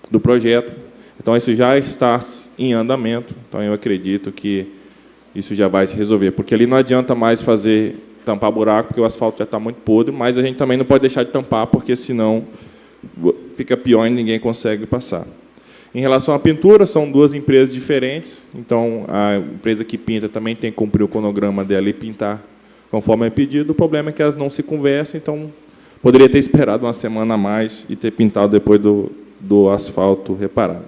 do projeto. Então, isso já está em andamento. Então, eu acredito que isso já vai se resolver. Porque ali não adianta mais tampar buraco, porque o asfalto já está muito podre, mas a gente também não pode deixar de tampar, porque senão fica pior e ninguém consegue passar. Em relação à pintura, são 2 empresas diferentes, então a empresa que pinta também tem que cumprir o cronograma dela e pintar conforme é pedido. O problema é que elas não se conversam, então poderia ter esperado uma semana a mais e ter pintado depois do asfalto reparado.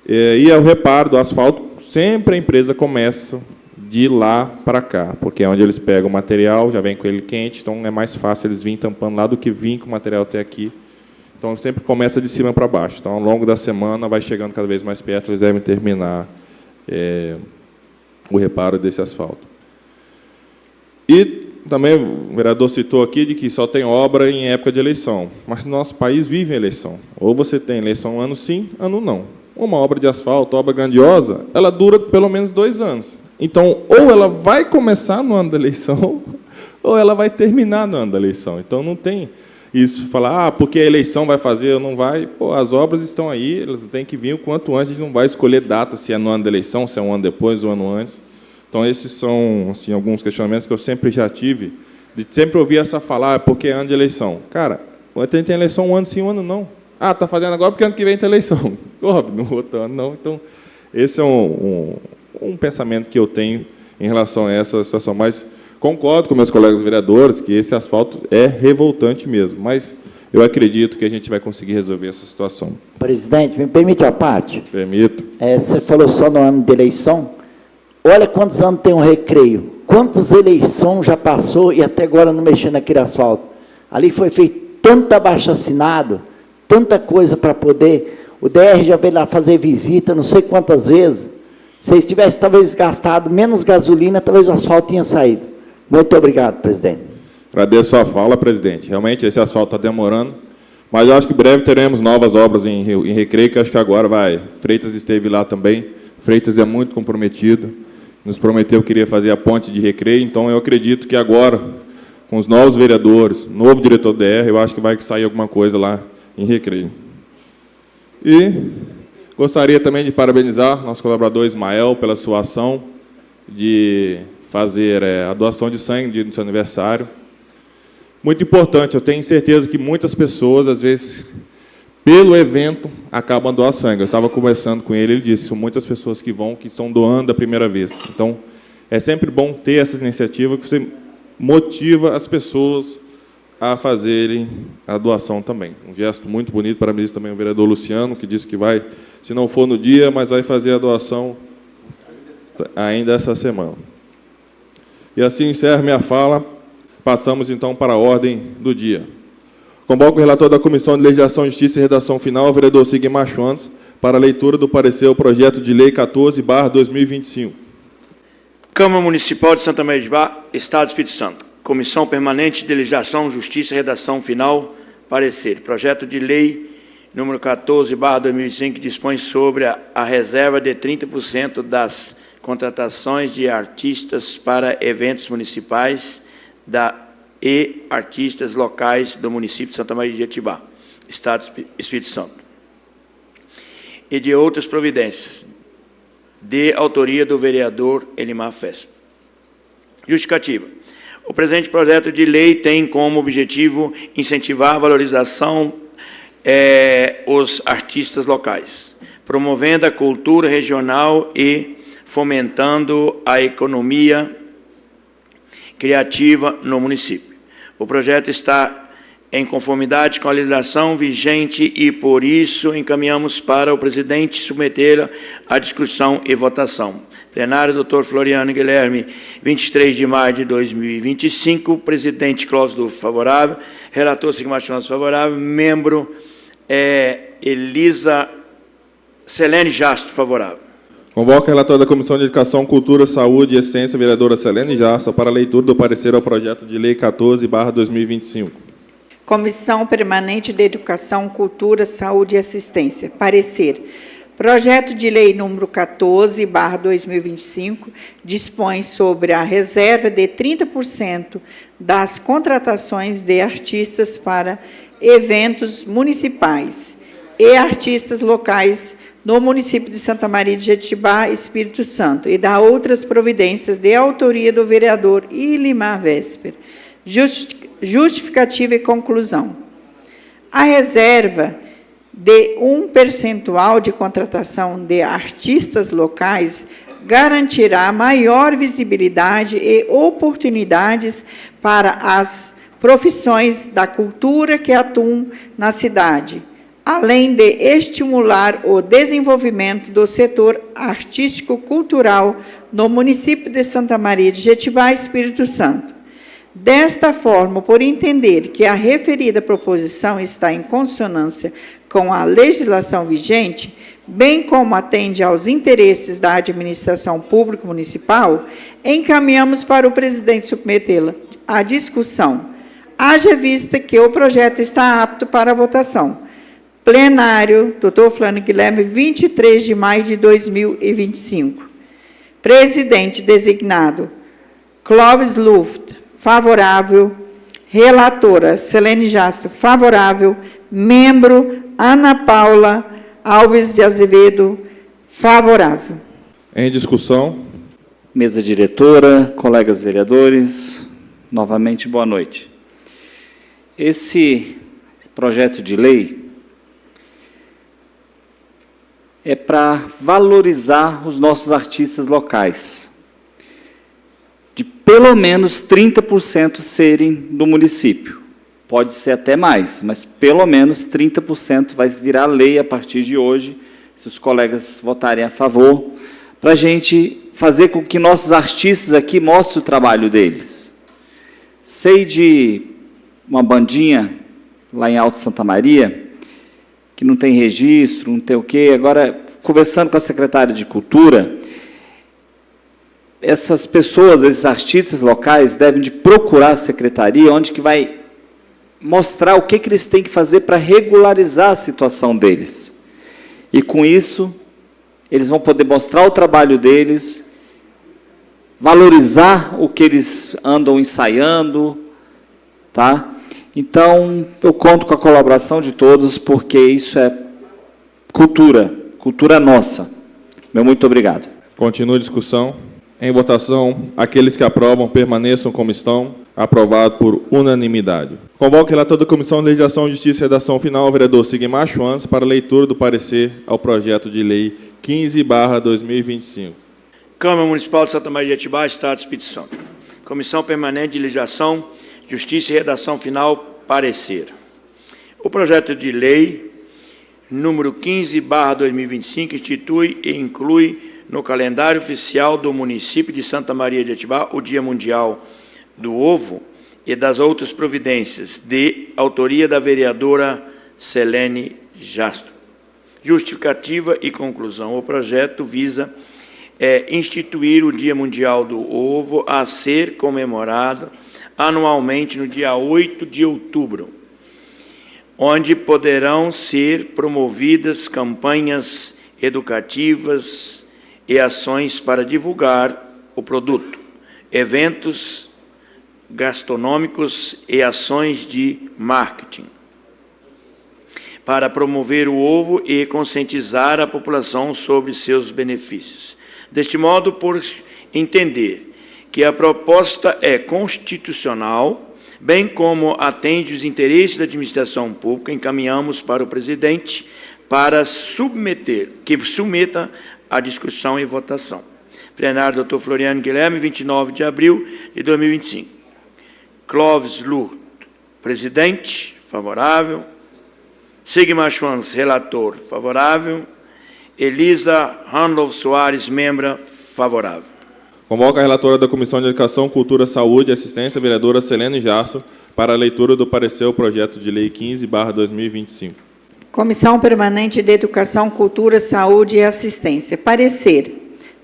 E ao reparo do asfalto, sempre a empresa começa de lá para cá, porque é onde eles pegam o material, já vem com ele quente, então é mais fácil eles virem tampando lá do que vir com o material até aqui. Então, sempre começa de cima para baixo. Então, ao longo da semana, vai chegando cada vez mais perto, eles devem terminar o reparo desse asfalto. E também o vereador citou aqui de que só tem obra em época de eleição. Mas no nosso país vive em eleição. Ou você tem eleição ano sim, ano não. Uma obra de asfalto, obra grandiosa, ela dura pelo menos 2 anos. Então, ou ela vai começar no ano da eleição, ou ela vai terminar no ano da eleição. Então, não tem isso, falar, porque a eleição vai fazer ou não vai. Pô, as obras estão aí, elas têm que vir o quanto antes, a gente não vai escolher data, se é no ano da eleição, se é um ano depois ou um ano antes. Então, esses são assim, alguns questionamentos que eu sempre já tive, de sempre ouvir essa falar, porque é ano de eleição. Cara, tem eleição um ano sim, um ano não. Ah, está fazendo agora porque ano que vem tem eleição. Óbvio, no outro ano não. Então, esse é um pensamento que eu tenho em relação a essa situação, mas concordo com meus colegas vereadores que esse asfalto é revoltante mesmo, mas eu acredito que a gente vai conseguir resolver essa situação. Presidente, me permite a parte? Permito. Você falou só no ano de eleição. Olha quantos anos tem um recreio. Quantas eleições já passou e até agora não mexeu naquele asfalto. Ali foi feito tanto abaixo-assinado, tanta coisa para poder... O DR já veio lá fazer visita, não sei quantas vezes. Se eles tivessem, talvez, gastado menos gasolina, talvez o asfalto tinha saído. Muito obrigado, presidente. Agradeço a fala, presidente. Realmente, esse asfalto está demorando, mas eu acho que breve teremos novas obras em Recreio, que acho que agora vai. Freitas esteve lá também. Freitas é muito comprometido. Nos prometeu que queria fazer a ponte de Recreio, então eu acredito que agora, com os novos vereadores, novo diretor do DR, eu acho que vai sair alguma coisa lá em Recreio. E gostaria também de parabenizar nosso colaborador Ismael pela sua ação de fazer a doação de sangue no seu aniversário. Muito importante, eu tenho certeza que muitas pessoas, às vezes, pelo evento, acabam doando sangue. Eu estava conversando com ele disse, são muitas pessoas que estão doando a primeira vez. Então, é sempre bom ter essa iniciativa, que você motiva as pessoas a fazerem a doação também. Um gesto muito bonito, parabenizo também o vereador Luciano, que disse que vai, se não for no dia, mas vai fazer a doação ainda essa semana. E assim encerro minha fala. Passamos, então, para a ordem do dia. Convoco o relator da Comissão de Legislação, Justiça e Redação Final, o vereador Sigmar Schwanz, para a leitura do parecer ao projeto de lei 14/2025. Câmara Municipal de Santa Maria de Itibá, Estado do Espírito Santo. Comissão Permanente de Legislação, Justiça e Redação Final, parecer. Projeto de lei número 14/2025, que dispõe sobre a reserva de 30% das contratações de artistas para eventos municipais e artistas locais do município de Santa Maria de Itibá, Estado do Espírito Santo. E de outras providências, de autoria do vereador Elimar Vesper. Justificativa. O presente projeto de lei tem como objetivo incentivar a valorização os artistas locais, promovendo a cultura regional e fomentando a economia criativa no município. O projeto está em conformidade com a legislação vigente e, por isso, encaminhamos para o presidente submeter a discussão e votação. Plenário, doutor Floriano Guilherme, 23 de maio de 2025. Presidente Clóvis Dufo, favorável. Relator Sigmar Schwanz, favorável. Membro Elisa Selene Jasto, favorável. Convoco a relatora da Comissão de Educação, Cultura, Saúde e Ciência, vereadora Selene Jasto, para a leitura do parecer ao projeto de lei 14/2025. Comissão Permanente de Educação, Cultura, Saúde e Assistência. Parecer. Projeto de lei número 14/2025 dispõe sobre a reserva de 30% das contratações de artistas para eventos municipais e artistas locais no município de Santa Maria de Itibá, Espírito Santo, e dá outras providências de autoria do vereador Elimar Vesper. Justificativa e conclusão. A reserva de um percentual de contratação de artistas locais garantirá maior visibilidade e oportunidades para as profissões da cultura que atuam na cidade, além de estimular o desenvolvimento do setor artístico-cultural no município de Santa Maria de Itibá, Espírito Santo. Desta forma, por entender que a referida proposição está em consonância com a legislação vigente, bem como atende aos interesses da administração pública municipal, encaminhamos para o presidente submetê-la à discussão, haja vista que o projeto está apto para votação. Plenário, doutor Floriano Guilherme, 23 de maio de 2025. Presidente designado, Clóvis Luft, favorável. Relatora, Selene Jasto, favorável. Membro, Ana Paula Alves de Azevedo, favorável. Em discussão. Mesa diretora, colegas vereadores, novamente boa noite. Esse projeto de lei é para valorizar os nossos artistas locais, de pelo menos 30% serem do município. Pode ser até mais, mas pelo menos 30% vai virar lei a partir de hoje, se os colegas votarem a favor, para a gente fazer com que nossos artistas aqui mostrem o trabalho deles. Sei de uma bandinha lá em Alto Santa Maria, que não tem registro, não tem o quê. Agora, conversando com a secretária de Cultura, essas pessoas, esses artistas locais, devem de procurar a secretaria, onde que vai mostrar o que eles têm que fazer para regularizar a situação deles. E, com isso, eles vão poder mostrar o trabalho deles, valorizar o que eles andam ensaiando, tá? Então, eu conto com a colaboração de todos, porque isso é cultura nossa. Meu muito obrigado. Continua a discussão. Em votação, aqueles que aprovam permaneçam como estão. Aprovado por unanimidade. Convoco o relator da Comissão de Legislação, Justiça e Redação Final, o vereador Sigmar Schwanz, para a leitura do parecer ao projeto de lei 15/2025. Câmara Municipal de Santa Maria de Itibá, Estado do Espírito Santo. Comissão Permanente de Legislação, Justiça e Redação Final, parecer. O projeto de lei número 15/2025 institui e inclui no calendário oficial do município de Santa Maria de Atibaia o Dia Mundial do Ovo e das outras providências, de autoria da vereadora Selene Jastro. Justificativa e conclusão. O projeto visa instituir o Dia Mundial do Ovo a ser comemorado anualmente no dia 8 de outubro, onde poderão ser promovidas campanhas educativas e ações para divulgar o produto, eventos gastronômicos e ações de marketing, para promover o ovo e conscientizar a população sobre seus benefícios. Deste modo, por entender que a proposta é constitucional, bem como atende os interesses da administração pública, encaminhamos para o presidente para submeta a discussão e votação. Plenário, doutor Floriano Guilherme, 29 de abril de 2025. Clóvis Lourdes, presidente, favorável. Sigmar Schwanz, relator, favorável. Elisa Randolph Soares, membra, favorável. Convoca a relatora da Comissão de Educação, Cultura, Saúde e Assistência, a vereadora Selene Jastro, para a leitura do parecer ao projeto de lei 15/2025. Comissão Permanente de Educação, Cultura, Saúde e Assistência. Parecer.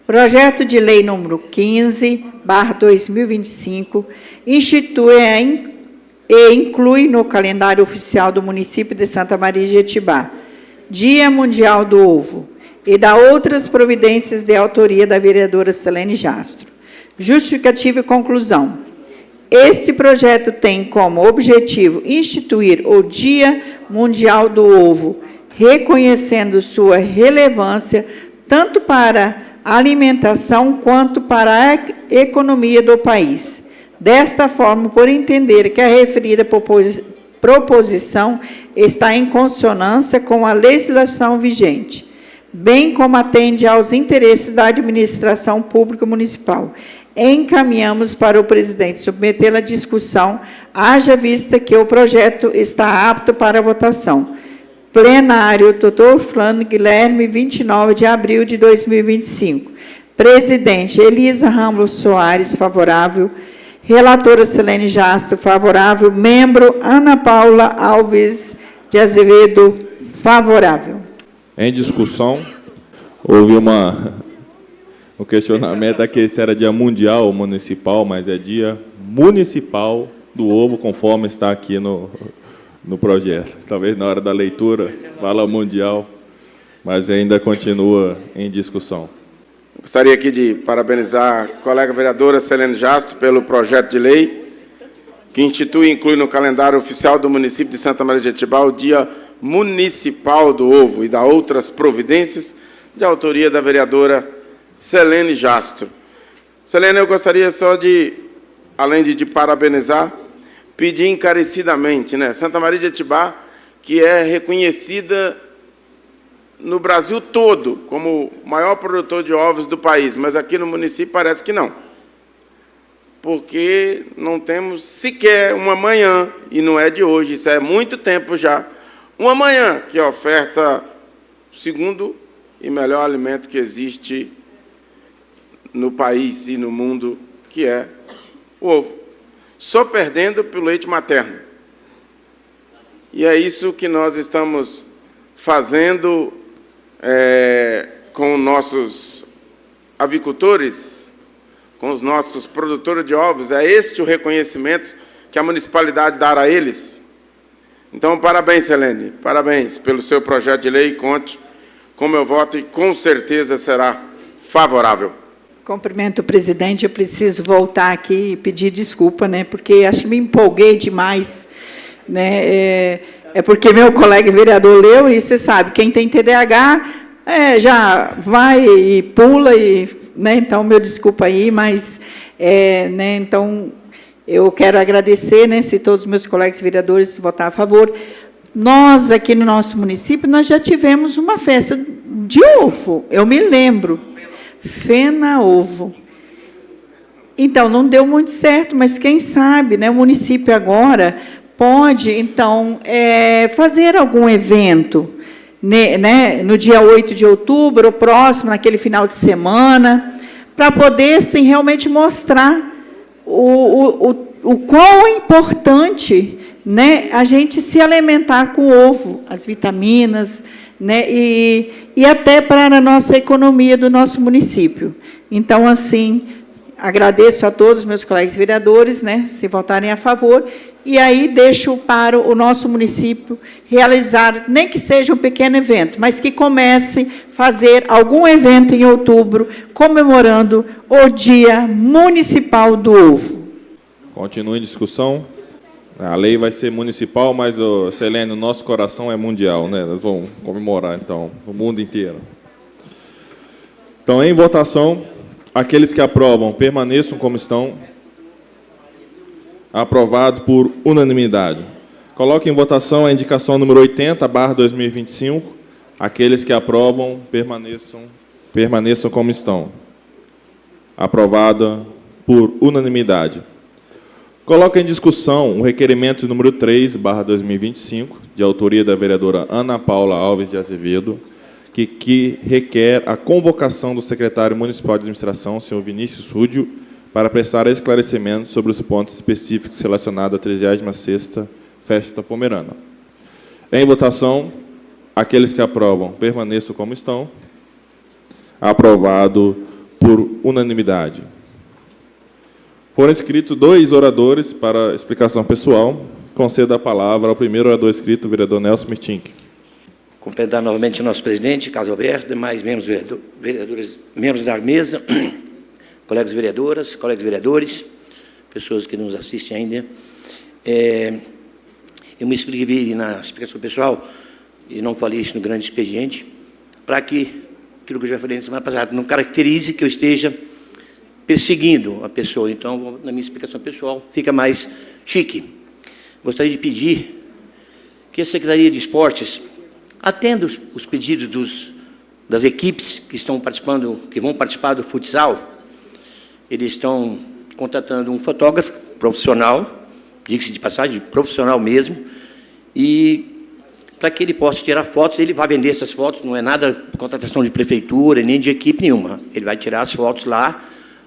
Projeto de lei número 15/2025 institui e inclui no calendário oficial do município de Santa Maria de Atibaia Dia Mundial do Ovo e da outras providências de autoria da vereadora Selene Jastro. Justificativa e conclusão. Este projeto tem como objetivo instituir o Dia Mundial do Ovo, reconhecendo sua relevância tanto para a alimentação quanto para a economia do país. Desta forma, por entender que a referida proposição está em consonância com a legislação vigente, bem como atende aos interesses da administração pública municipal, encaminhamos para o presidente submetê-la à discussão, haja vista que o projeto está apto para votação. Plenário, doutor Floriano Guilherme, 29 de abril de 2025. Presidente, Elisa Ramos Soares, favorável. Relatora Selene Jastro, favorável. Membro, Ana Paula Alves de Azevedo, favorável. Em discussão, houve um questionamento aqui se era dia mundial ou municipal, mas é dia municipal do ovo, conforme está aqui no projeto. Talvez na hora da leitura fala mundial, mas ainda continua em discussão. Gostaria aqui de parabenizar a colega vereadora Selene Jastro pelo projeto de lei que institui e inclui no calendário oficial do município de Santa Maria de Atibaia o Dia Municipal do Ovo e da outras providências, de autoria da vereadora Selene Jastro. Selene, eu gostaria só de, além de parabenizar, pedir encarecidamente, né? Santa Maria de Atibaia, que é reconhecida no Brasil todo como o maior produtor de ovos do país, mas aqui no município parece que não. Porque não temos sequer uma manhã, e não é de hoje, isso é muito tempo já, uma manhã que oferta o segundo e melhor alimento que existe no país e no mundo, que é o ovo. Só perdendo pelo leite materno. E é isso que nós estamos fazendo com nossos avicultores, com os nossos produtores de ovos. É este o reconhecimento que a municipalidade dará a eles. Então, parabéns, Selene, parabéns pelo seu projeto de lei, conte com meu voto e com certeza será favorável. Cumprimento o presidente, eu preciso voltar aqui e pedir desculpa, né, porque acho que me empolguei demais, né, porque meu colega vereador leu e você sabe, quem tem TDAH já vai e pula, né, então, meu desculpa aí, mas, né, então, eu quero agradecer, né, se todos os meus colegas vereadores votar a favor. Nós, aqui no nosso município, nós já tivemos uma festa de ovo, eu me lembro, Fena Ovo. Então, não deu muito certo, mas quem sabe, né, o município agora pode, então, fazer algum evento, né, no dia 8 de outubro, o próximo, naquele final de semana, para poder, sim, realmente mostrar o quão é importante, né, a gente se alimentar com ovo, as vitaminas, né, e até para a nossa economia do nosso município. Então, assim, agradeço a todos os meus colegas vereadores, né, se votarem a favor, e aí deixo para o nosso município realizar, nem que seja um pequeno evento, mas que comece a fazer algum evento em outubro, comemorando o Dia Municipal do Ovo. Continua em discussão. A lei vai ser municipal, mas, Selene, o nosso coração é mundial, né? Nós vamos comemorar, então, o mundo inteiro. Então, em votação, aqueles que aprovam permaneçam como estão. Aprovado por unanimidade. Coloque em votação a indicação número 80/2025. Aqueles que aprovam permaneçam como estão. Aprovada por unanimidade. Coloque em discussão o requerimento número 3/2025, de autoria da vereadora Ana Paula Alves de Azevedo, que requer a convocação do secretário municipal de administração, senhor Vinícius Rúdio, para prestar esclarecimentos sobre os pontos específicos relacionados à 36ª Festa Pomerana. Em votação, aqueles que aprovam permaneçam como estão. Aprovado por unanimidade. Foram inscritos 2 oradores para explicação pessoal. Concedo a palavra ao primeiro orador inscrito, o vereador Nelson Mitink. Cumprimentar novamente o nosso presidente, Carlos Alberto, demais vereadores, membros da mesa, colegas vereadoras, colegas vereadores, pessoas que nos assistem ainda. Eu me inscrevi na explicação pessoal, e não falei isso no grande expediente, para que, aquilo que eu já falei na semana passada, não caracterize que eu esteja perseguindo a pessoa. Então, na minha explicação pessoal, fica mais chique. Gostaria de pedir que a Secretaria de Esportes atenda os pedidos das equipes que estão participando, que vão participar do futsal. Eles estão contratando um fotógrafo profissional, diga-se de passagem, profissional mesmo, e para que ele possa tirar fotos, ele vai vender essas fotos, não é nada contratação de prefeitura, nem de equipe nenhuma. Ele vai tirar as fotos lá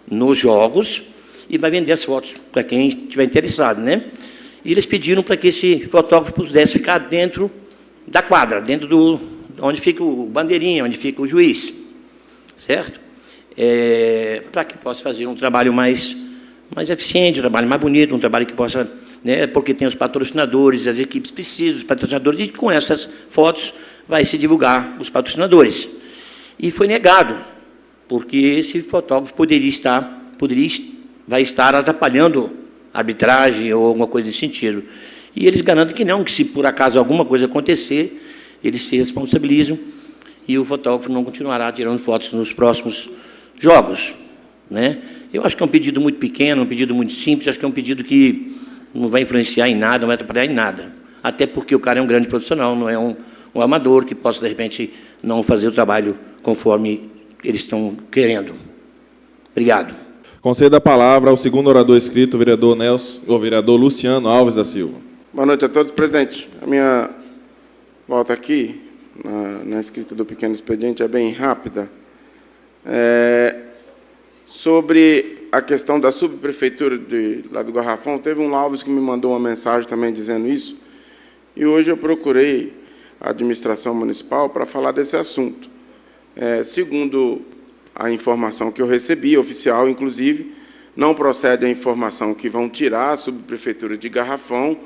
nos jogos e vai vender as fotos para quem estiver interessado, né? E eles pediram para que esse fotógrafo pudesse ficar dentro da quadra, dentro onde fica o bandeirinha, onde fica o juiz, certo? Para que possa fazer um trabalho mais eficiente, um trabalho mais bonito, um trabalho que possa, né, porque tem os patrocinadores, as equipes precisam dos patrocinadores, e com essas fotos vai se divulgar os patrocinadores. E foi negado, porque esse fotógrafo vai estar atrapalhando a arbitragem ou alguma coisa desse sentido. E eles garantem que não, que se por acaso alguma coisa acontecer, eles se responsabilizam e o fotógrafo não continuará tirando fotos nos próximos jogos, né? Eu acho que é um pedido muito pequeno, um pedido muito simples, acho que é um pedido que não vai influenciar em nada, não vai atrapalhar em nada. Até porque o cara é um grande profissional, não é um amador que possa, de repente, não fazer o trabalho conforme eles estão querendo. Obrigado. Concedo a palavra ao segundo orador inscrito, o vereador Luciano Alves da Silva. Boa noite a todos. Presidente, a minha volta aqui, na escrita do pequeno expediente, é bem rápida. Sobre a questão da subprefeitura lá do Garrafão, teve um Alves que me mandou uma mensagem também dizendo isso, e hoje eu procurei a administração municipal para falar desse assunto. Segundo a informação que eu recebi, oficial, inclusive, não procede a informação que vão tirar a subprefeitura de Garrafão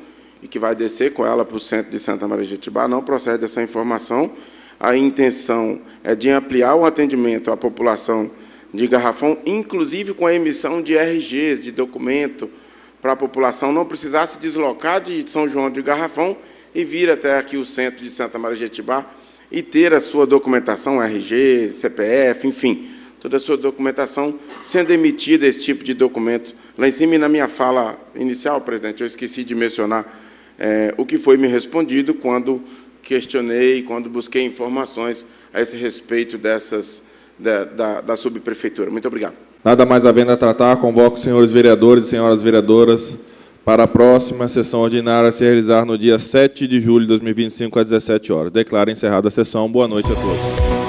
e que vai descer com ela para o centro de Santa Maria de Jetibá, não procede essa informação. A intenção é de ampliar o atendimento à população de Garrafão, inclusive com a emissão de RGs, de documento, para a população não precisar se deslocar de São João de Garrafão e vir até aqui o centro de Santa Maria de Jetibá e ter a sua documentação, RG, CPF, enfim, toda a sua documentação sendo emitida, esse tipo de documento. Lá em cima, e na minha fala inicial, presidente, eu esqueci de mencionar o que foi me respondido quando questionei, quando busquei informações a esse respeito da subprefeitura. Muito obrigado. Nada mais havendo a tratar, convoco os senhores vereadores e senhoras vereadoras para a próxima sessão ordinária a se realizar no dia 7 de julho de 2025, às 17 horas. Declaro encerrada a sessão. Boa noite a todos.